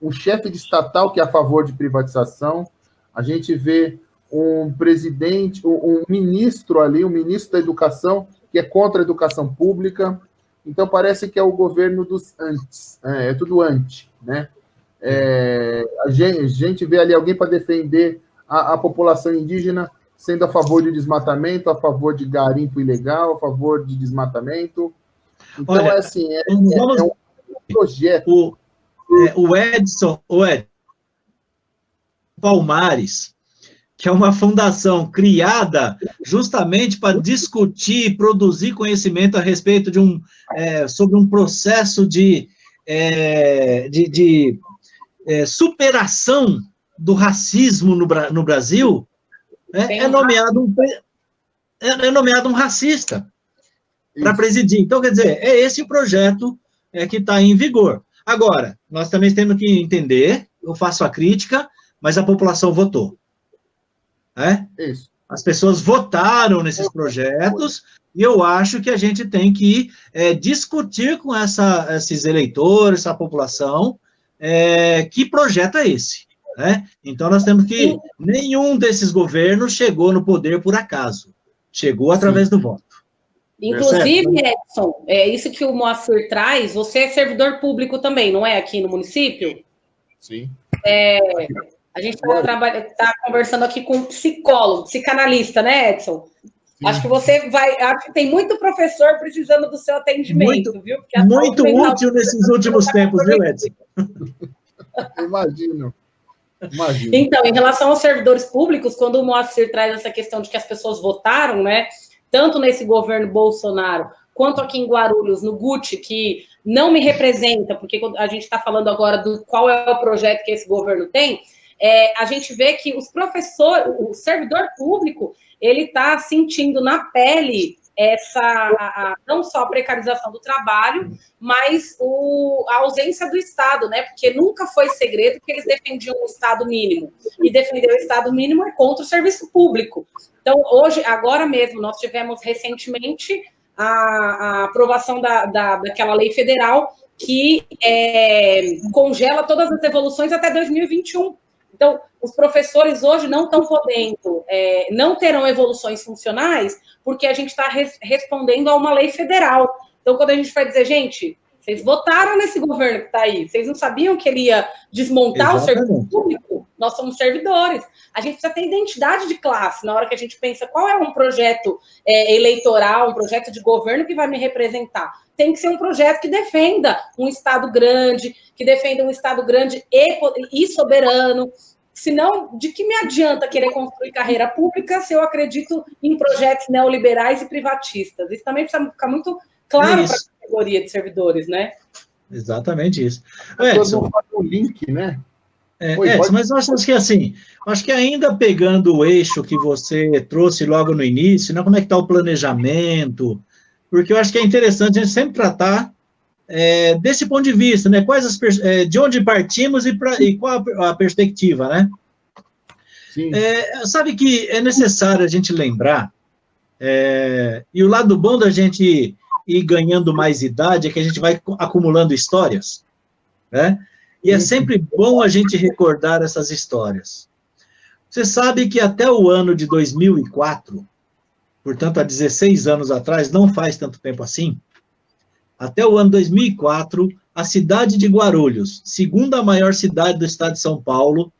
um chefe de estatal que é a favor de privatização, a gente vê um presidente, um ministro ali, um ministro da educação, que é contra a educação pública, Então, parece que é o governo dos antes, é tudo anti, né? A gente vê ali alguém para defender a população indígena, sendo a favor de desmatamento, a favor de garimpo ilegal, a favor de desmatamento. Então, olha, assim, um projeto. O Edson Palmares, que é uma fundação criada justamente para discutir e produzir conhecimento a respeito de sobre um processo de superação do racismo no Brasil, é nomeado um racista para presidir. Então, quer dizer, é esse o projeto que está em vigor. Agora, nós também temos que entender, eu faço a crítica, mas a população votou. Isso. As pessoas votaram nesses projetos, e eu acho que a gente tem que discutir com esses eleitores, essa população, que projeto é esse. Então, nós temos que... Nenhum desses governos chegou no poder por acaso. Chegou através do voto. Inclusive, Edson, isso que o Moacir traz, você é servidor público também, não é? Aqui no município? Sim. A gente está conversando aqui com um psicólogo, psicanalista, né, Edson? Sim. Acho que acho que tem muito professor precisando do seu atendimento, viu? Muito útil nesses últimos tempos, viu, Edson? Imagino. Então, em relação aos servidores públicos, quando o Moacir traz essa questão de que as pessoas votaram, né, tanto nesse governo Bolsonaro, quanto aqui em Guarulhos, no GUT, que não me representa, porque a gente está falando agora do qual é o projeto que esse governo tem, a gente vê que os professores, o servidor público, ele está sentindo na pele não só a precarização do trabalho, mas a ausência do Estado, né? Porque nunca foi segredo que eles defendiam o Estado mínimo. E defender o Estado mínimo é contra o serviço público. Então, agora mesmo, nós tivemos recentemente a aprovação daquela lei federal que congela todas as evoluções até 2021. Então, os professores hoje não estão podendo, não terão evoluções funcionais, porque a gente está respondendo a uma lei federal. Então, quando a gente vai dizer, gente, vocês votaram nesse governo que está aí, vocês não sabiam que ele ia desmontar o serviço público? Nós somos servidores. A gente precisa ter identidade de classe na hora que a gente pensa qual é um projeto eleitoral, um projeto de governo que vai me representar. Tem que ser um projeto que defenda um Estado grande, e soberano. Senão, de que me adianta querer construir carreira pública se eu acredito em projetos neoliberais e privatistas? Isso também precisa ficar muito claro para a categoria de servidores, né? Exatamente isso. Edson, o link, né? Edson, mas eu acho que assim, acho que ainda pegando o eixo que você trouxe logo no início, né, como é que está o planejamento, porque eu acho que é interessante a gente sempre tratar desse ponto de vista, né? De onde partimos e qual a perspectiva, né? Sim. Sabe que é necessário a gente lembrar, e o lado bom da gente ir ganhando mais idade é que a gente vai acumulando histórias, né? E é sempre bom a gente recordar essas histórias. Você sabe que até o ano de 2004, portanto, há 16 anos atrás, não faz tanto tempo assim, até o ano 2004, a cidade de Guarulhos, segunda maior cidade do estado de São Paulo,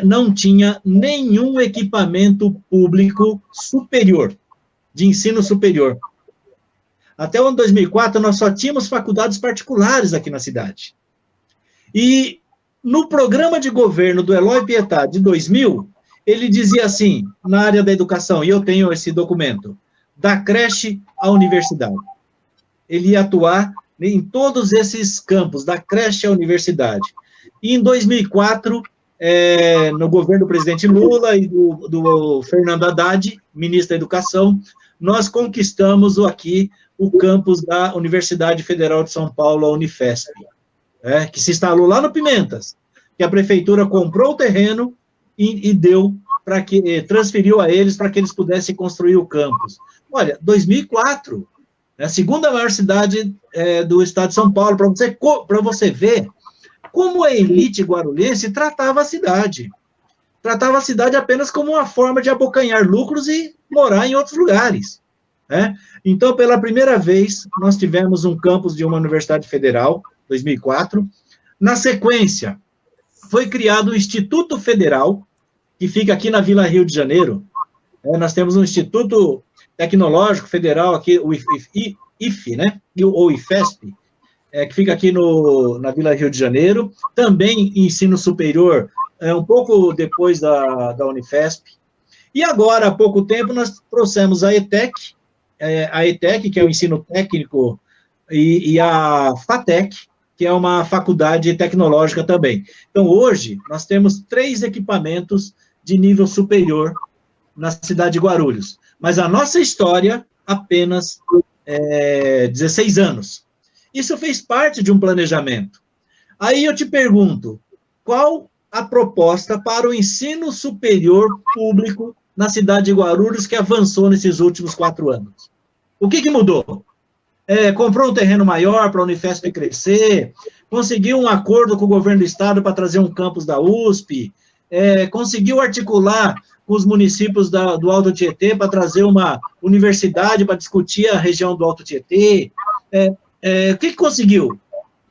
não tinha nenhum equipamento público superior, de ensino superior. Até o ano 2004, nós só tínhamos faculdades particulares aqui na cidade. E no programa de governo do Eloy Pietá, de 2000, ele dizia assim, na área da educação, e eu tenho esse documento, da creche à universidade. Ele ia atuar em todos esses campos, da creche à universidade. E em 2004, no governo do presidente Lula e do Fernando Haddad, ministro da Educação, nós conquistamos aqui o campus da Universidade Federal de São Paulo, a Unifesp, que se instalou lá no Pimentas, que a prefeitura comprou o terreno e deu transferiu a eles para que eles pudessem construir o campus. Olha, 2004, a segunda maior cidade do estado de São Paulo, para você ver como a elite guarulhense tratava a cidade. Tratava a cidade apenas como uma forma de abocanhar lucros e morar em outros lugares. né? Então, pela primeira vez, nós tivemos um campus de uma universidade federal, 2004. Na sequência, foi criado o Instituto Federal, que fica aqui na Vila Rio de Janeiro. Nós temos um Instituto Tecnológico Federal aqui, o IFE, né? Ou IFESP, que fica aqui na Vila Rio de Janeiro. Também ensino superior, um pouco depois da Unifesp. E agora, há pouco tempo, nós trouxemos a ETEC, que é o ensino técnico, e a FATEC, que é uma faculdade tecnológica também. Então, hoje, nós temos 3 equipamentos de nível superior na cidade de Guarulhos. Mas a nossa história, apenas 16 anos. Isso fez parte de um planejamento. Aí eu te pergunto, qual a proposta para o ensino superior público na cidade de Guarulhos que avançou nesses últimos 4 anos? O que mudou? Comprou um terreno maior para a Unifesp crescer, conseguiu um acordo com o governo do estado para trazer um campus da USP, conseguiu articular com os municípios do Alto Tietê para trazer uma universidade para discutir a região do Alto Tietê. O que conseguiu?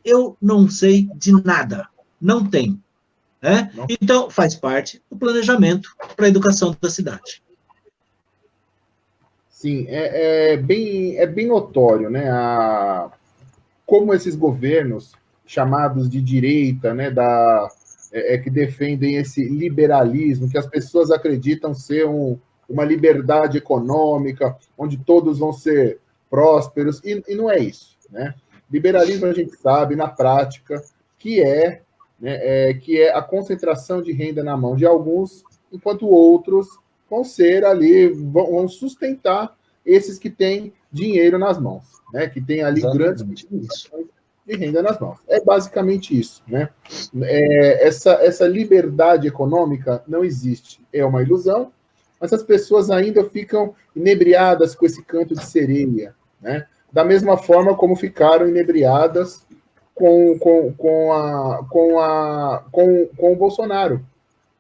Eu não sei de nada. Não tem. Então, faz parte do planejamento para a educação da cidade. Sim, é bem notório, né, como esses governos chamados de direita, né, que defendem esse liberalismo, que as pessoas acreditam ser uma liberdade econômica, onde todos vão ser prósperos, e não é isso, né? Liberalismo, a gente sabe, na prática, que é a concentração de renda na mão de alguns, enquanto outros vão ser ali, vão sustentar esses que têm dinheiro nas mãos, né? Que têm ali grandes quantidades de renda nas mãos. É basicamente isso, né? Essa liberdade econômica não existe, é uma ilusão, mas as pessoas ainda ficam inebriadas com esse canto de sereia, né? Da mesma forma como ficaram inebriadas com o Bolsonaro,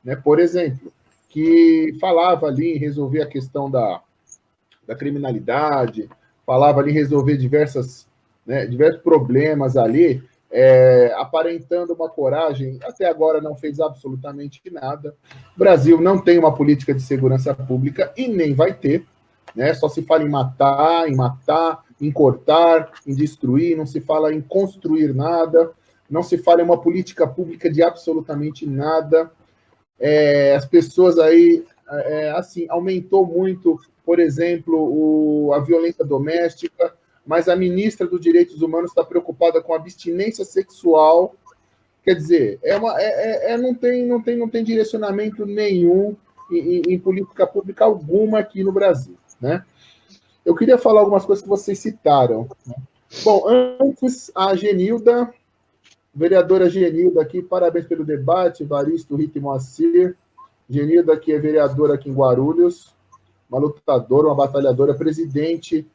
né? Por exemplo, que falava ali em resolver a questão da criminalidade, falava ali em resolver diversos problemas ali, aparentando uma coragem, até agora não fez absolutamente nada. O Brasil não tem uma política de segurança pública e nem vai ter, né? Só se fala em matar, em cortar, em destruir, não se fala em construir nada, não se fala em uma política pública de absolutamente nada. As pessoas aí, assim, aumentou muito, por exemplo, a violência doméstica, mas a ministra dos Direitos Humanos está preocupada com a abstinência sexual. Quer dizer, não tem direcionamento nenhum em política pública alguma aqui no Brasil, né? Eu queria falar algumas coisas que vocês citaram, né? Bom, antes, a Genilda, vereadora Genilda aqui, parabéns pelo debate, Evaristo, Rita e Moacir. Genilda, que é vereadora aqui em Guarulhos, uma lutadora, uma batalhadora, presidente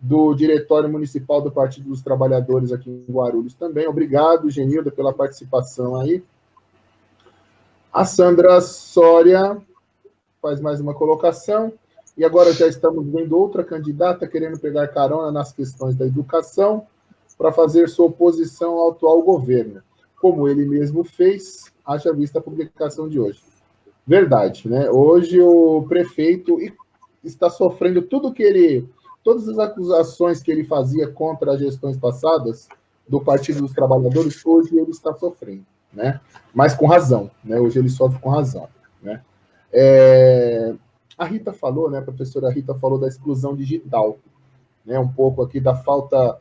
do Diretório Municipal do Partido dos Trabalhadores aqui em Guarulhos também. Obrigado, Genilda, pela participação aí. A Sandra Soria faz mais uma colocação. E agora já estamos vendo outra candidata querendo pegar carona nas questões da educação para fazer sua oposição ao atual governo, como ele mesmo fez, haja vista a publicação de hoje. Verdade, né? Hoje o prefeito está sofrendo todas as acusações que ele fazia contra as gestões passadas do Partido dos Trabalhadores, hoje ele está sofrendo, né? Mas com razão, né? Hoje ele sofre com razão, né? A Rita falou, né? A professora Rita falou da exclusão digital, né? Um pouco aqui da falta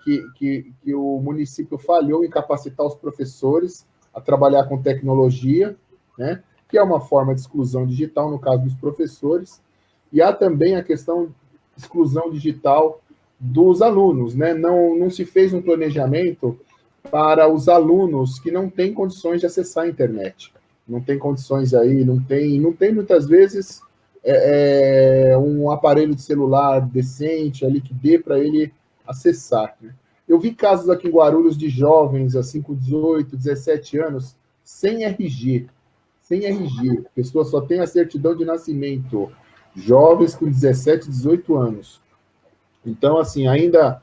que o município falhou em capacitar os professores a trabalhar com tecnologia, né? Que é uma forma de exclusão digital, no caso dos professores. E há também a questão de exclusão digital dos alunos, né? Não se fez um planejamento para os alunos que não têm condições de acessar a internet. Não tem condições aí, não tem muitas vezes um aparelho de celular decente ali que dê para ele acessar, né? Eu vi casos aqui em Guarulhos de jovens, assim, com 18, 17 anos, sem RG. A pessoa só tem a certidão de nascimento. jovens com 17, 18 anos. Então, assim, ainda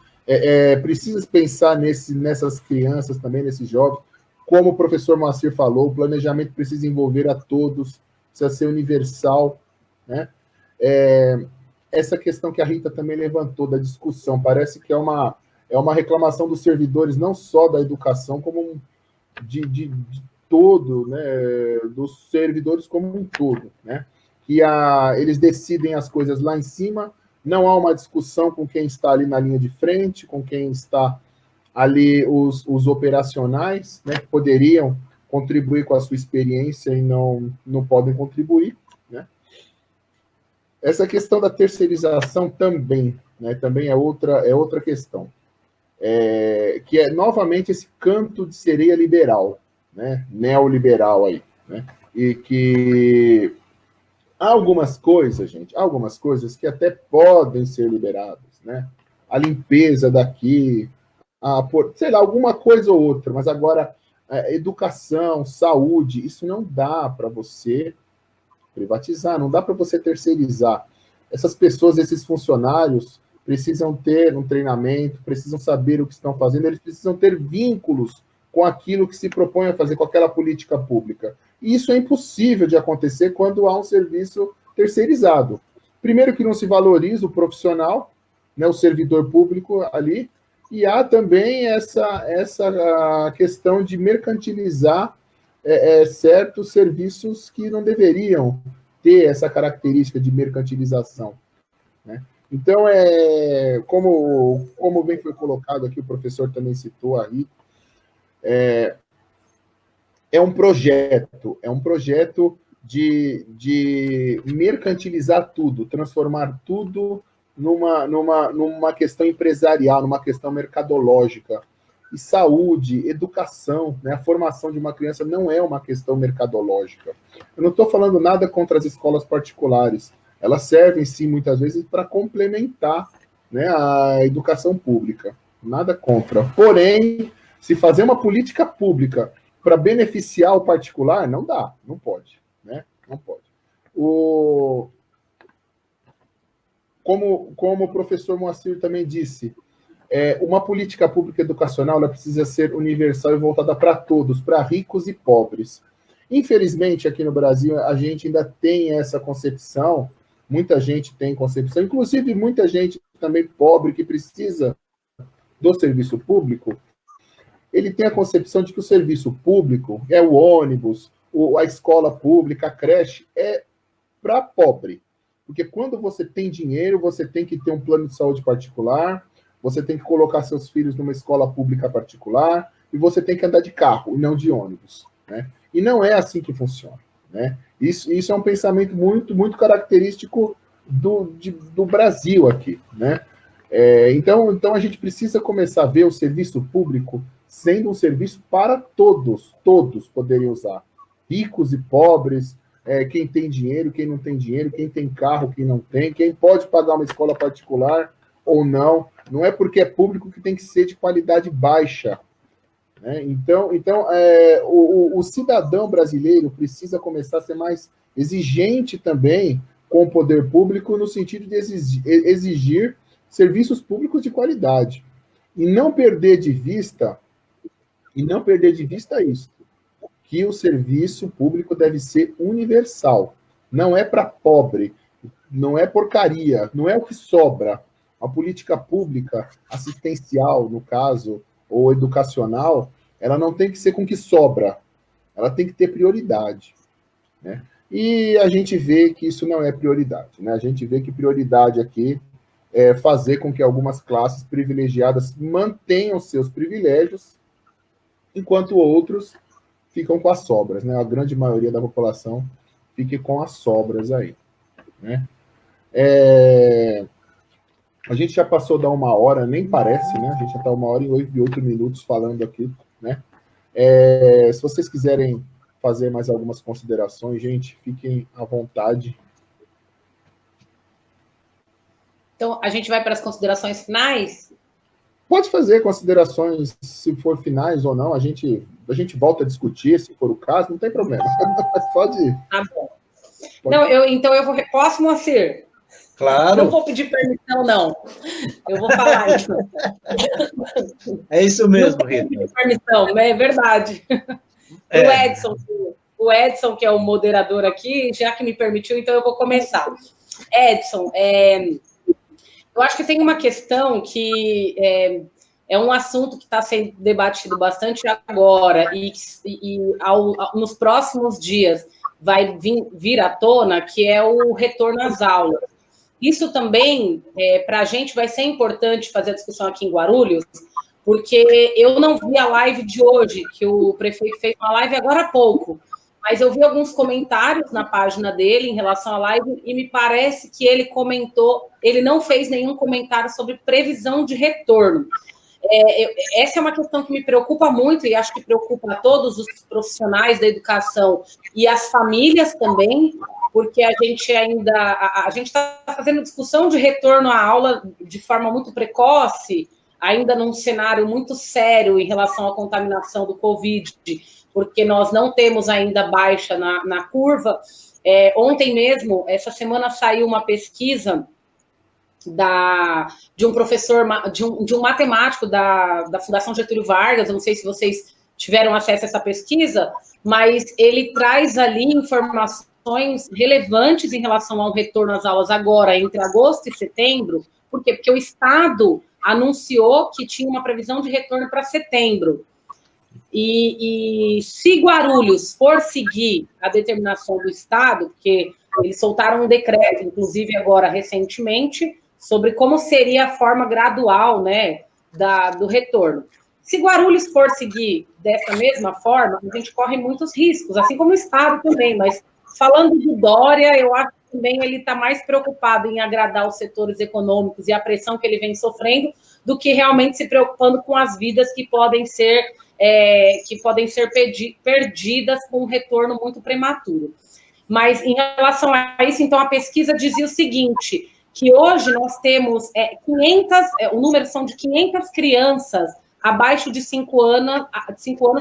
precisa pensar nessas crianças também, nesses jovens. Como o professor Moacir falou, o planejamento precisa envolver a todos, precisa ser universal, né? Essa questão que a Rita também levantou da discussão, parece que é uma reclamação dos servidores, não só da educação, como de todo, né, dos servidores como um todo, né? Que eles decidem as coisas lá em cima, não há uma discussão com quem está ali na linha de frente, com quem está ali os operacionais, né, que poderiam contribuir com a sua experiência e não podem contribuir, né? Essa questão da terceirização também, né, também é outra questão, que é novamente esse canto de sereia liberal, né, neoliberal aí, né, e que há algumas coisas, gente, há algumas coisas que até podem ser liberadas, né, a limpeza daqui, sei lá, alguma coisa ou outra, mas agora educação, saúde, isso não dá para você privatizar, não dá para você terceirizar. Essas pessoas, esses funcionários, precisam ter um treinamento, precisam saber o que estão fazendo, eles precisam ter vínculos com aquilo que se propõe a fazer, com aquela política pública. E isso é impossível de acontecer quando há um serviço terceirizado. Primeiro que não se valoriza o profissional, né, o servidor público ali, e há também essa questão de mercantilizar certos serviços que não deveriam ter essa característica de mercantilização, né? Então, como bem foi colocado aqui, o professor também citou aí, é um projeto de mercantilizar tudo, transformar tudo numa questão empresarial, numa questão mercadológica. E saúde, educação, né? A formação de uma criança não é uma questão mercadológica. Eu não estou falando nada contra as escolas particulares. Elas servem, sim, muitas vezes para complementar, né, a educação pública. Nada contra. Porém, se fazer uma política pública para beneficiar o particular, não dá, não pode, né? Não pode. Como o professor Moacir também disse, uma política pública educacional ela precisa ser universal e voltada para todos, para ricos e pobres. Infelizmente, aqui no Brasil, a gente ainda tem essa concepção, muita gente tem concepção, inclusive muita gente também pobre que precisa do serviço público, ele tem a concepção de que o serviço público é o ônibus, a escola pública, a creche, é para pobre. Porque quando você tem dinheiro, você tem que ter um plano de saúde particular, você tem que colocar seus filhos numa escola pública particular, e você tem que andar de carro, e não de ônibus, né? E não é assim que funciona, né? Isso é um pensamento muito, muito característico do Brasil aqui, né? Então a gente precisa começar a ver o serviço público sendo um serviço para todos poderem usar. Ricos e pobres, quem tem dinheiro, quem não tem dinheiro, quem tem carro, quem não tem, quem pode pagar uma escola particular ou não. Não é porque é público que tem que ser de qualidade baixa, né? Então o cidadão brasileiro precisa começar a ser mais exigente também com o poder público no sentido de exigir serviços públicos de qualidade. E não perder de vista isso, que o serviço público deve ser universal. Não é para pobre, não é porcaria, não é o que sobra. A política pública, assistencial, no caso, ou educacional, ela não tem que ser com o que sobra. Ela tem que ter prioridade, né? E a gente vê que isso não é prioridade, né? A gente vê que prioridade aqui é fazer com que algumas classes privilegiadas mantenham seus privilégios, enquanto outros ficam com as sobras, né? A grande maioria da população fique com as sobras aí, né? A gente já passou da 1h, nem parece, né? A gente já está 1h e 8 minutos falando aqui, né? Se vocês quiserem fazer mais algumas considerações, gente, fiquem à vontade. Então, a gente vai para as considerações finais? Pode fazer considerações, se for finais ou não, a gente volta a discutir, se for o caso, não tem problema. Mas pode ir. Tá bom. Não, então eu vou... Posso, Moacir? Claro. Não vou pedir permissão, não. Eu vou falar isso. É isso mesmo, Rita. Não vou pedir permissão, é verdade. O Edson, que é o moderador aqui, já que me permitiu, então eu vou começar. Edson, eu acho que tem uma questão que é um assunto que está sendo debatido bastante agora e nos próximos dias vai vir à tona, que é o retorno às aulas. Isso também, para a gente, vai ser importante fazer a discussão aqui em Guarulhos, porque eu não vi a live de hoje, que o prefeito fez uma live agora há pouco, mas eu vi alguns comentários na página dele em relação à live e me parece que ele comentou, ele não fez nenhum comentário sobre previsão de retorno. Essa é uma questão que me preocupa muito e acho que preocupa a todos os profissionais da educação e as famílias também, porque a gente está fazendo discussão de retorno à aula de forma muito precoce, ainda num cenário muito sério em relação à contaminação do Covid, porque nós não temos ainda baixa na curva. Ontem mesmo, essa semana, saiu uma pesquisa de um professor, de um matemático da Fundação Getúlio Vargas, eu não sei se vocês tiveram acesso a essa pesquisa, mas ele traz ali informações relevantes em relação ao retorno às aulas agora, entre agosto e setembro. Por quê? Porque o Estado anunciou que tinha uma previsão de retorno para setembro. E se Guarulhos for seguir a determinação do Estado, porque eles soltaram um decreto, inclusive agora recentemente, sobre como seria a forma gradual, né, do retorno. Se Guarulhos for seguir dessa mesma forma, a gente corre muitos riscos, assim como o Estado também, mas falando de Dória, eu acho que também ele está mais preocupado em agradar os setores econômicos e a pressão que ele vem sofrendo, do que realmente se preocupando com as vidas que podem ser perdidas com um retorno muito prematuro. Mas, em relação a isso, então, a pesquisa dizia o seguinte, que hoje nós temos 500, o número são de 500 crianças abaixo de 5 anos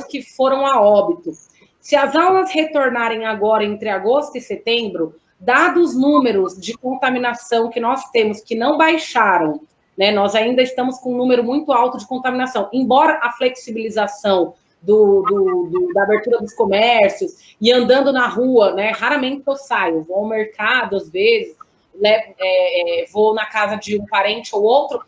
que foram a óbito. Se as aulas retornarem agora entre agosto e setembro, dados os números de contaminação que nós temos, que não baixaram, né, nós ainda estamos com um número muito alto de contaminação, embora a flexibilização da abertura dos comércios e andando na rua, né, raramente eu saio, vou ao mercado às vezes, vou na casa de um parente ou outro,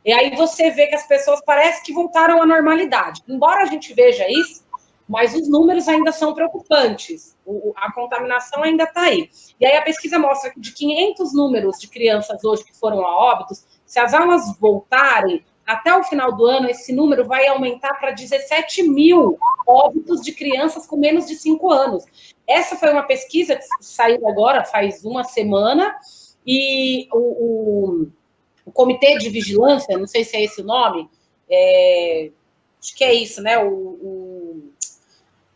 e aí você vê que as pessoas parecem que voltaram à normalidade. Embora a gente veja isso, mas os números ainda são preocupantes, a contaminação ainda está aí. E aí a pesquisa mostra que de 500 números de crianças hoje que foram a óbitos, se as aulas voltarem, até o final do ano, esse número vai aumentar para 17 mil óbitos de crianças com menos de 5 anos. Essa foi uma pesquisa que saiu agora, faz uma semana, e o Comitê de Vigilância, não sei se é esse o nome, acho que é isso, né? O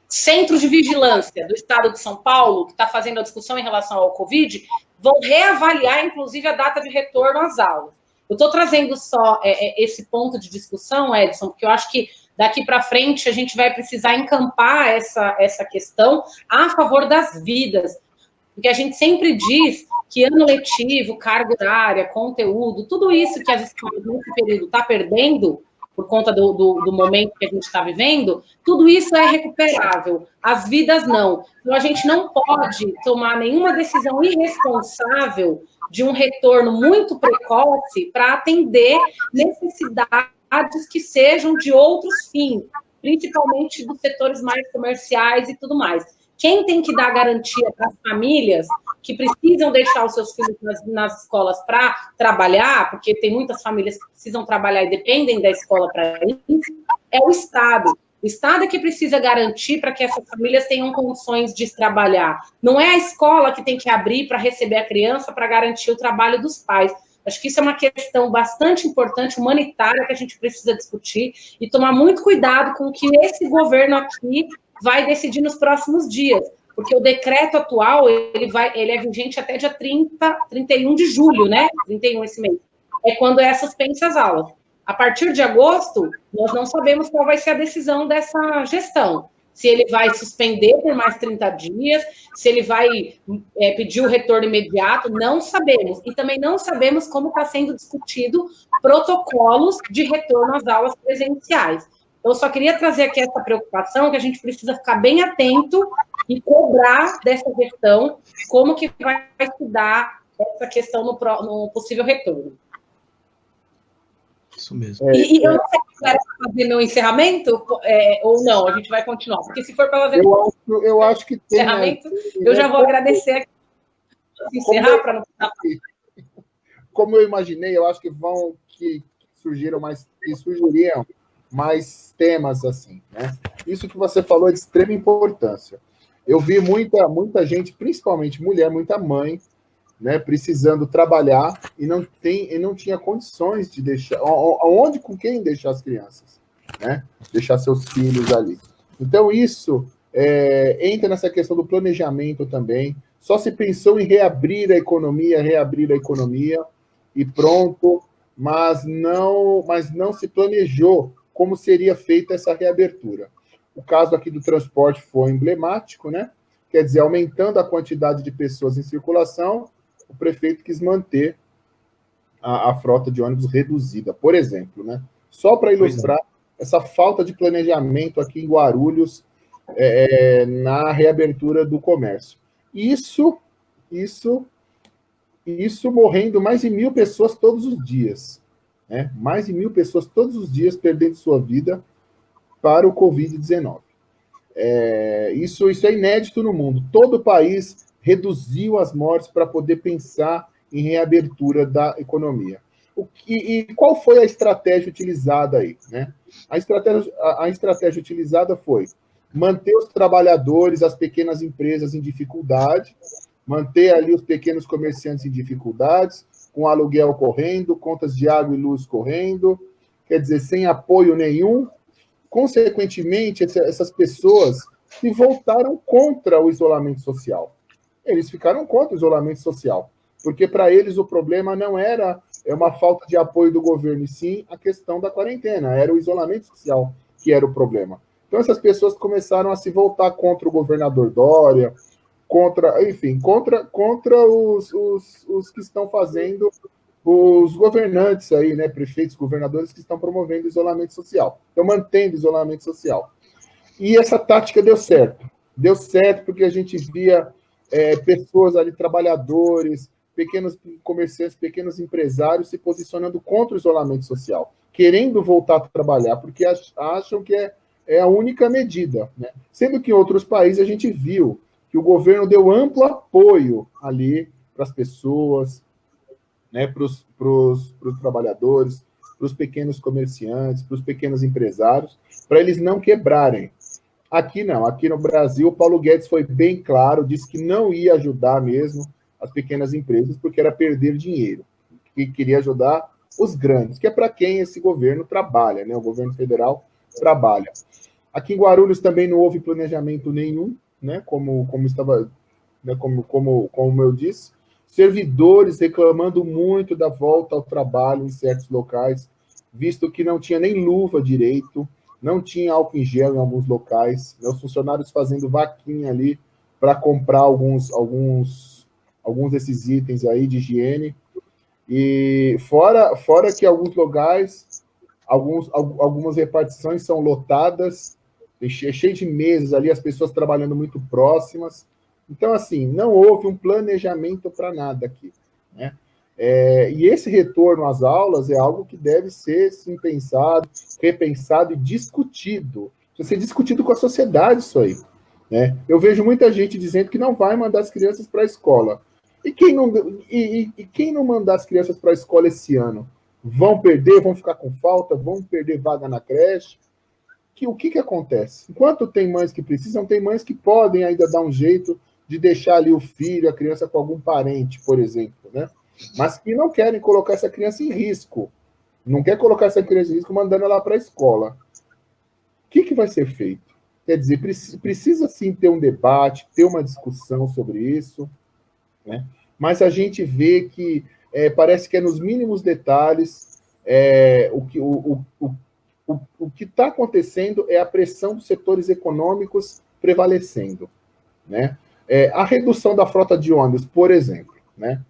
Centro de Vigilância do Estado de São Paulo, que está fazendo a discussão em relação ao Covid, vão reavaliar, inclusive, a data de retorno às aulas. Eu estou trazendo só esse ponto de discussão, Edson, porque eu acho que daqui para frente a gente vai precisar encampar essa questão a favor das vidas, porque a gente sempre diz que ano letivo, carga horária, conteúdo, tudo isso que as escolas nesse período estão perdendo, por conta do momento que a gente está vivendo, tudo isso é recuperável, as vidas não. Então, a gente não pode tomar nenhuma decisão irresponsável de um retorno muito precoce para atender necessidades que sejam de outros fins, principalmente dos setores mais comerciais e tudo mais. Quem tem que dar garantia para as famílias que precisam deixar os seus filhos nas escolas para trabalhar, porque tem muitas famílias que precisam trabalhar e dependem da escola para isso, é o Estado. O Estado é que precisa garantir para que essas famílias tenham condições de trabalhar. Não é a escola que tem que abrir para receber a criança para garantir o trabalho dos pais. Acho que isso é uma questão bastante importante, humanitária, que a gente precisa discutir e tomar muito cuidado com o que esse governo aqui vai decidir nos próximos dias. Porque o decreto atual, ele é vigente até dia 31 de julho, né? 31 esse mês. É quando é suspensa as aulas. A partir de agosto, nós não sabemos qual vai ser a decisão dessa gestão. se ele vai suspender por mais 30 dias, se ele vai pedir o retorno imediato, não sabemos. E também não sabemos como está sendo discutido protocolos de retorno às aulas presenciais. Eu só queria trazer aqui essa preocupação, que a gente precisa ficar bem atento e cobrar dessa gestão como que vai estudar essa questão no possível retorno. Isso mesmo. E eu não sei se quero fazer meu encerramento ou não, a gente vai continuar. Porque se for para fazer eu acho que tem encerramento, eu já vou agradecer aqui. Encerrar para não ficar... Como eu imaginei, eu acho que surgiriam mais temas assim, né? Isso que você falou é de extrema importância. Eu vi muita gente, principalmente mulher, muita mãe, né, precisando trabalhar e não tinha condições de deixar, aonde, com quem deixar as crianças, né? Deixar seus filhos ali. Então, isso entra nessa questão do planejamento também. Só se pensou em reabrir a economia e pronto, mas não se planejou como seria feita essa reabertura. O caso aqui do transporte foi emblemático, né? Quer dizer, aumentando a quantidade de pessoas em circulação, o prefeito quis manter a frota de ônibus reduzida, por exemplo, né? Só para ilustrar essa falta de planejamento aqui em Guarulhos na reabertura do comércio. Isso morrendo mais de 1.000 pessoas todos os dias, né? Mais de 1.000 pessoas todos os dias perdendo sua vida para o Covid-19. Isso é inédito no mundo. Todo o país reduziu as mortes para poder pensar em reabertura da economia. E qual foi a estratégia utilizada aí, né? A estratégia utilizada foi manter os trabalhadores, as pequenas empresas em dificuldade, manter ali os pequenos comerciantes em dificuldades, com aluguel correndo, contas de água e luz correndo, quer dizer, sem apoio nenhum. Consequentemente, essas pessoas se voltaram contra o isolamento social. Eles ficaram contra o isolamento social, porque para eles o problema não era uma falta de apoio do governo, e sim a questão da quarentena, era o isolamento social que era o problema. Então essas pessoas começaram a se voltar contra o governador Dória, contra os que estão fazendo, os governantes aí, né, prefeitos, governadores que estão promovendo isolamento social, estão mantendo isolamento social. E essa tática deu certo. Deu certo porque a gente via pessoas ali, trabalhadores, pequenos comerciantes, pequenos empresários se posicionando contra o isolamento social, querendo voltar a trabalhar, porque acham que é a única medida, né? Sendo que em outros países a gente viu que o governo deu amplo apoio ali para as pessoas, né, para os trabalhadores, para os pequenos comerciantes, para os pequenos empresários, para eles não quebrarem. Aqui não, aqui no Brasil, o Paulo Guedes foi bem claro, disse que não ia ajudar mesmo as pequenas empresas, porque era perder dinheiro, que queria ajudar os grandes, que é para quem esse governo trabalha, né? O governo federal trabalha. Aqui em Guarulhos também não houve planejamento nenhum, né? Como estava, né? Como eu disse, servidores reclamando muito da volta ao trabalho em certos locais, visto que não tinha nem luva direito, não tinha álcool em gel em alguns locais, né? Os funcionários fazendo vaquinha ali para comprar alguns desses itens aí de higiene. E fora que alguns lugares, algumas repartições são lotadas, cheio de mesas ali, as pessoas trabalhando muito próximas. Então, assim, não houve um planejamento para nada aqui, né? E esse retorno às aulas é algo que deve ser, sim, pensado, repensado e discutido. Precisa ser discutido com a sociedade isso aí, né? Eu vejo muita gente dizendo que não vai mandar as crianças para a escola. E quem não mandar as crianças para a escola esse ano? Vão perder, vão ficar com falta, vão perder vaga na creche? O que acontece? Enquanto tem mães que precisam, tem mães que podem ainda dar um jeito de deixar ali o filho, a criança com algum parente, por exemplo, né? Mas que não querem colocar essa criança em risco. Não quer colocar essa criança em risco mandando ela para a escola. O que vai ser feito? Quer dizer, precisa sim ter um debate, ter uma discussão sobre isso, né? Mas a gente vê que parece que é nos mínimos detalhes o que está acontecendo é a pressão dos setores econômicos prevalecendo, né? A redução da frota de ônibus, por exemplo, né?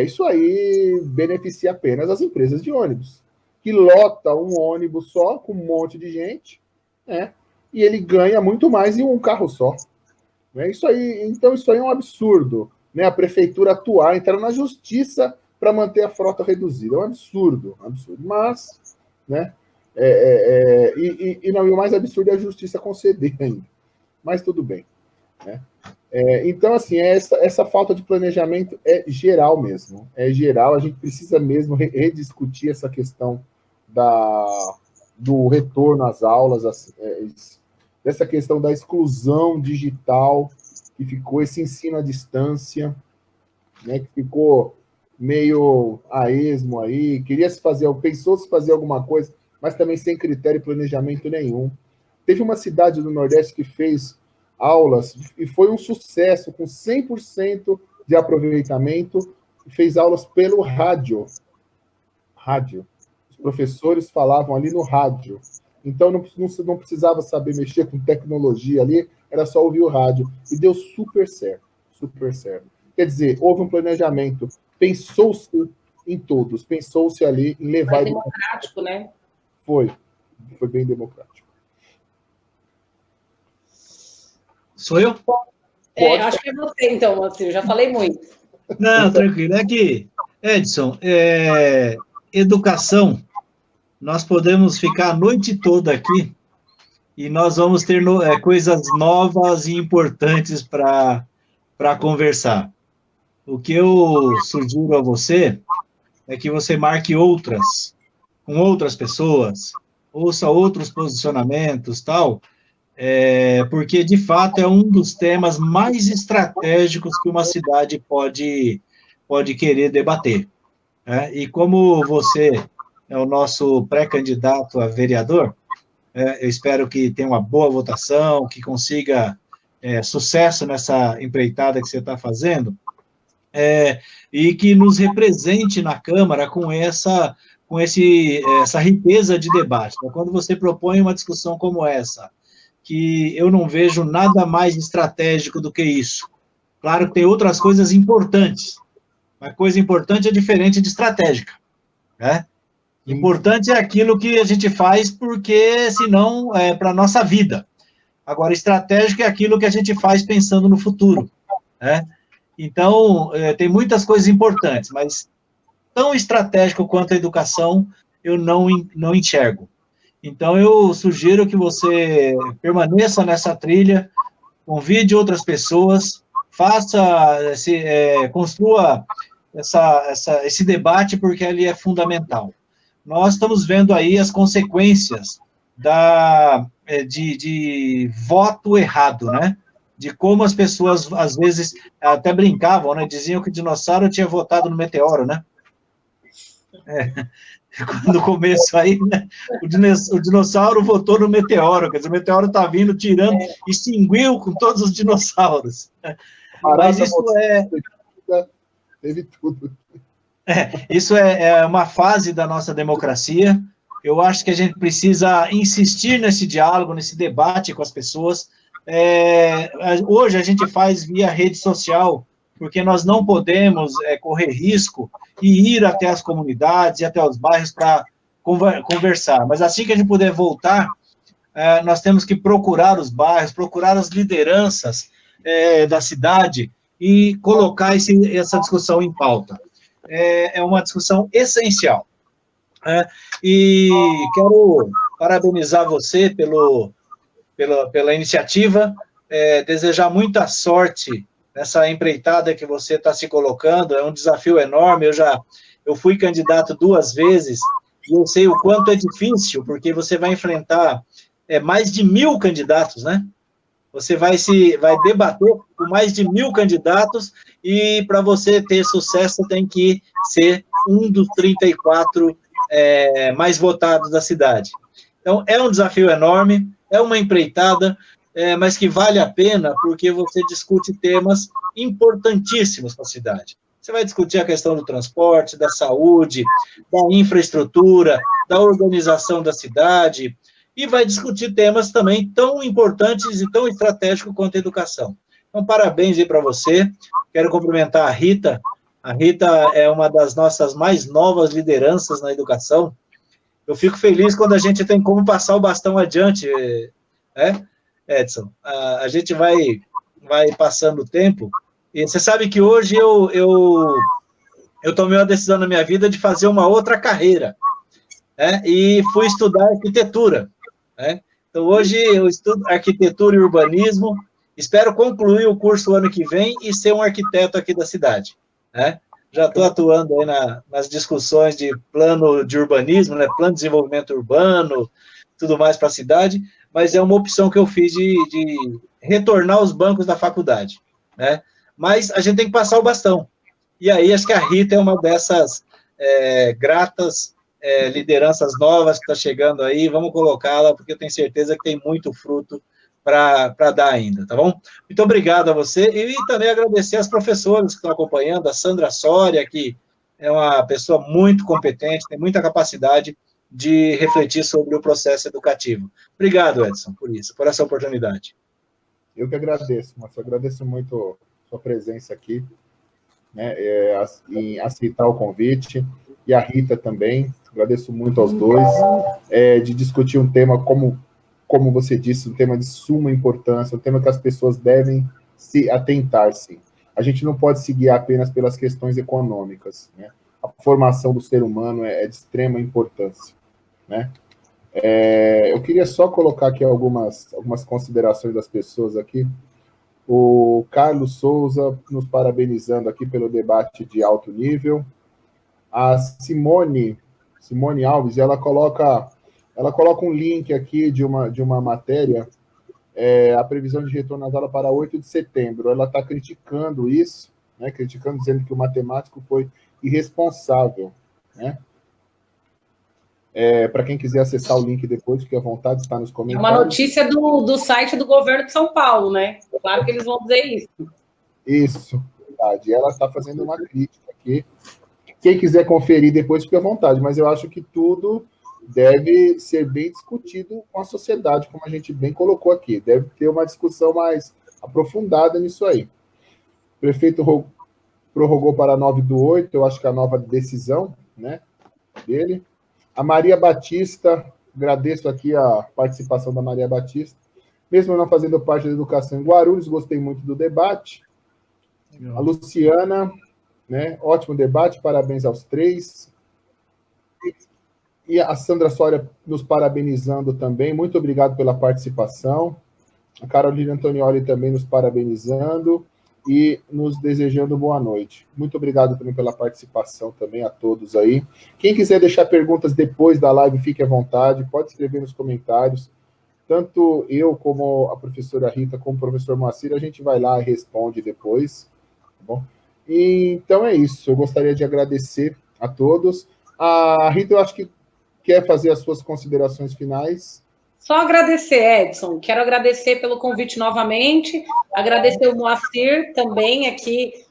Isso aí beneficia apenas as empresas de ônibus, que lota um ônibus só com um monte de gente, né? E ele ganha muito mais em um carro só. Né? Então, isso aí é um absurdo, né? A prefeitura atuar, entrar na justiça para manter a frota reduzida. É um absurdo, Mas, né? E o mais absurdo é a justiça conceder ainda. Mas tudo bem. Né? Então, assim, essa falta de planejamento é geral mesmo. É geral, a gente precisa mesmo rediscutir essa questão do retorno às aulas, dessa questão da exclusão digital, que ficou esse ensino à distância, né, que ficou meio a esmo aí, pensou-se fazer alguma coisa, mas também sem critério e planejamento nenhum. Teve uma cidade do Nordeste que fez aulas, e foi um sucesso, com 100% de aproveitamento, fez aulas pelo rádio. Os professores falavam ali no rádio. Então, não precisava saber mexer com tecnologia ali, era só ouvir o rádio. E deu super certo, super certo. Quer dizer, houve um planejamento, pensou-se em todos, pensou-se ali em levar... Foi democrático, né? Foi bem democrático. Sou eu? Acho que é você, então, Marcelo, já falei muito. Não, tranquilo. É que, Edson, educação, nós podemos ficar a noite toda aqui e nós vamos ter coisas novas e importantes para conversar. O que eu sugiro a você é que você marque outras, com outras pessoas, ouça outros posicionamentos, tal, porque, de fato, é um dos temas mais estratégicos que uma cidade pode querer debater. Né? E como você é o nosso pré-candidato a vereador, eu espero que tenha uma boa votação, que consiga sucesso nessa empreitada que você está fazendo, e que nos represente na Câmara com essa riqueza de debate. Então, quando você propõe uma discussão como essa, que eu não vejo nada mais estratégico do que isso. Claro que tem outras coisas importantes, mas coisa importante é diferente de estratégica, né? Importante é aquilo que a gente faz porque, senão, é para a nossa vida. Agora, estratégico é aquilo que a gente faz pensando no futuro, né? Então, tem muitas coisas importantes, mas tão estratégico quanto a educação, eu não enxergo. Então, eu sugiro que você permaneça nessa trilha, convide outras pessoas, construa esse debate, porque ele é fundamental. Nós estamos vendo aí as consequências de voto errado, né? De como as pessoas, às vezes, até brincavam, né? Diziam que o dinossauro tinha votado no meteoro, né? No começo aí, né? O dinossauro votou no meteoro, quer dizer, o meteoro está vindo, tirando, extinguiu com todos os dinossauros. Mas isso teve tudo. Isso é uma fase da nossa democracia. Eu acho que a gente precisa insistir nesse diálogo, nesse debate com as pessoas. Hoje a gente faz via rede social, porque nós não podemos correr risco e ir até as comunidades e até os bairros para conversar. Mas assim que a gente puder voltar, nós temos que procurar os bairros, procurar as lideranças da cidade e colocar essa discussão em pauta. É uma discussão essencial. E quero parabenizar você pela iniciativa, desejar muita sorte nessa empreitada que você está se colocando. É um desafio enorme. Eu fui candidato 2 vezes e eu sei o quanto é difícil, porque você vai enfrentar mais de 1.000 candidatos, né? Você vai debater com mais de 1.000 candidatos e para você ter sucesso tem que ser um dos 34 mais votados da cidade. Então, é um desafio enorme, é uma empreitada, mas que vale a pena porque você discute temas importantíssimos para a cidade. Você vai discutir a questão do transporte, da saúde, da infraestrutura, da organização da cidade, e vai discutir temas também tão importantes e tão estratégicos quanto a educação. Então, parabéns aí para você. Quero cumprimentar a Rita. A Rita é uma das nossas mais novas lideranças na educação. Eu fico feliz quando a gente tem como passar o bastão adiante, né, Edson? A gente vai passando o tempo, e você sabe que hoje eu tomei uma decisão na minha vida de fazer uma outra carreira, né, e fui estudar arquitetura, né? Então, hoje eu estudo arquitetura e urbanismo, espero concluir o curso ano que vem e ser um arquiteto aqui da cidade, né? Já estou atuando aí nas discussões de plano de urbanismo, né, plano de desenvolvimento urbano, tudo mais para a cidade, mas é uma opção que eu fiz de retornar aos bancos da faculdade, né? Mas a gente tem que passar o bastão. E aí, acho que a Rita é uma dessas gratas lideranças novas que está chegando aí, vamos colocá-la, porque eu tenho certeza que tem muito fruto para dar ainda, tá bom? Muito obrigado a você, e também agradecer aos professores que estão acompanhando, a Sandra Soria, que é uma pessoa muito competente, tem muita capacidade de refletir sobre o processo educativo. Obrigado, Edson, por isso, por essa oportunidade. Eu que agradeço, Márcio, agradeço muito a sua presença aqui, né, em aceitar o convite, e a Rita também, agradeço muito aos dois, de discutir um tema como você disse, um tema de suma importância, um tema que as pessoas devem se atentar, sim. A gente não pode se guiar apenas pelas questões econômicas, né? A formação do ser humano é de extrema importância, né? Eu queria só colocar aqui algumas considerações das pessoas aqui. O Carlos Souza nos parabenizando aqui pelo debate de alto nível. A Simone Alves, ela coloca um link aqui de uma matéria, a previsão de retorno às aulas para 8 de setembro. Ela está criticando isso, né, dizendo que o matemático foi irresponsável, né? Para quem quiser acessar o link depois, fique à vontade, está nos comentários. É uma notícia do site do governo de São Paulo, né? Claro que eles vão dizer isso. Isso, verdade. Ela está fazendo uma crítica aqui. Quem quiser conferir depois, fique à vontade, mas eu acho que tudo deve ser bem discutido com a sociedade, como a gente bem colocou aqui. Deve ter uma discussão mais aprofundada nisso aí. O prefeito prorrogou para 9/8, eu acho que é a nova decisão, né, dele. A Maria Batista, agradeço aqui a participação da Maria Batista. Mesmo não fazendo parte da educação em Guarulhos, gostei muito do debate. A Luciana, né, ótimo debate, parabéns aos três. E a Sandra Soria nos parabenizando também, muito obrigado pela participação. A Carolina Antonioli também nos parabenizando e nos desejando boa noite. Muito obrigado também pela participação também a todos aí. Quem quiser deixar perguntas depois da live, fique à vontade, pode escrever nos comentários. Tanto eu, como a professora Rita, como o professor Moacir, a gente vai lá e responde depois, tá bom? E, então é isso, eu gostaria de agradecer a todos. A Rita, eu acho que quer fazer as suas considerações finais. Só agradecer, Edson. Quero agradecer pelo convite novamente, agradecer o Moacir também aqui,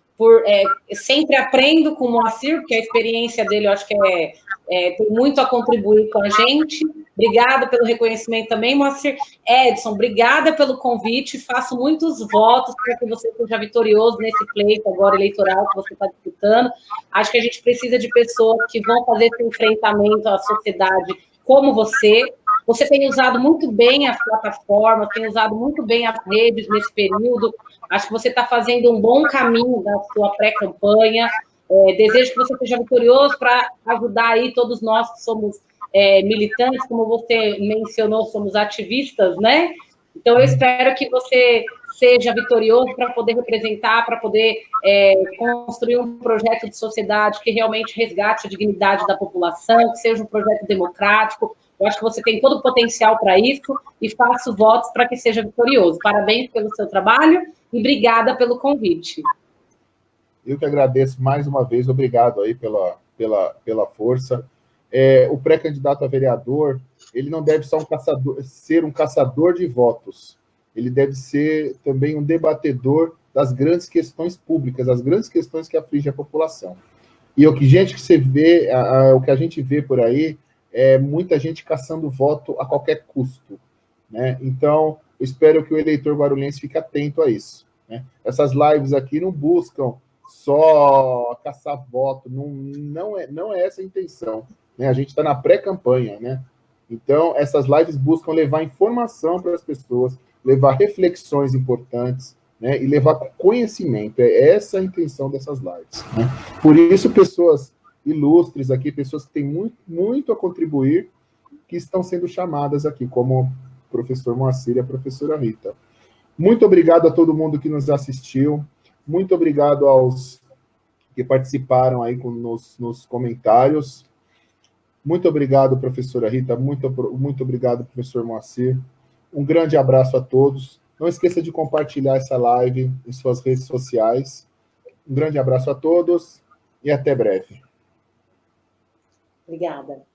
sempre aprendo com o Moacir, porque a experiência dele eu acho que tem muito a contribuir com a gente. Obrigada pelo reconhecimento também, Moacir. Edson, obrigada pelo convite, faço muitos votos para que você seja vitorioso nesse pleito agora eleitoral que você está disputando. Acho que a gente precisa de pessoas que vão fazer esse enfrentamento à sociedade como você. Você tem usado muito bem as plataformas, tem usado muito bem as redes nesse período. Acho que você está fazendo um bom caminho da sua pré-campanha. Desejo que você seja vitorioso para ajudar aí todos nós que somos militantes, como você mencionou, somos ativistas, né? Então, eu espero que você seja vitorioso para poder representar, para poder construir um projeto de sociedade que realmente resgate a dignidade da população, que seja um projeto democrático. Eu acho que você tem todo o potencial para isso e faço votos para que seja vitorioso. Parabéns pelo seu trabalho e obrigada pelo convite. Eu que agradeço mais uma vez, obrigado aí pela força. O pré-candidato a vereador, ele não deve só ser um caçador de votos, ele deve ser também um debatedor das grandes questões públicas, as grandes questões que afligem a população. E o que você vê, o que a gente vê por aí é muita gente caçando voto a qualquer custo, né? Então, eu espero que o eleitor guarulhense fique atento a isso, né? Essas lives aqui não buscam só caçar voto, não é essa a intenção, né? A gente está na pré-campanha, né? Então, essas lives buscam levar informação para as pessoas, levar reflexões importantes, né? E levar conhecimento. É essa a intenção dessas lives, né? Por isso, pessoas ilustres aqui, pessoas que têm muito, muito a contribuir, que estão sendo chamadas aqui, como o professor Moacir e a professora Rita. Muito obrigado a todo mundo que nos assistiu, muito obrigado aos que participaram aí nos comentários. Muito obrigado, professora Rita, muito obrigado, professor Moacir. Um grande abraço a todos. Não esqueça de compartilhar essa live em suas redes sociais. Um grande abraço a todos e até breve. Obrigada.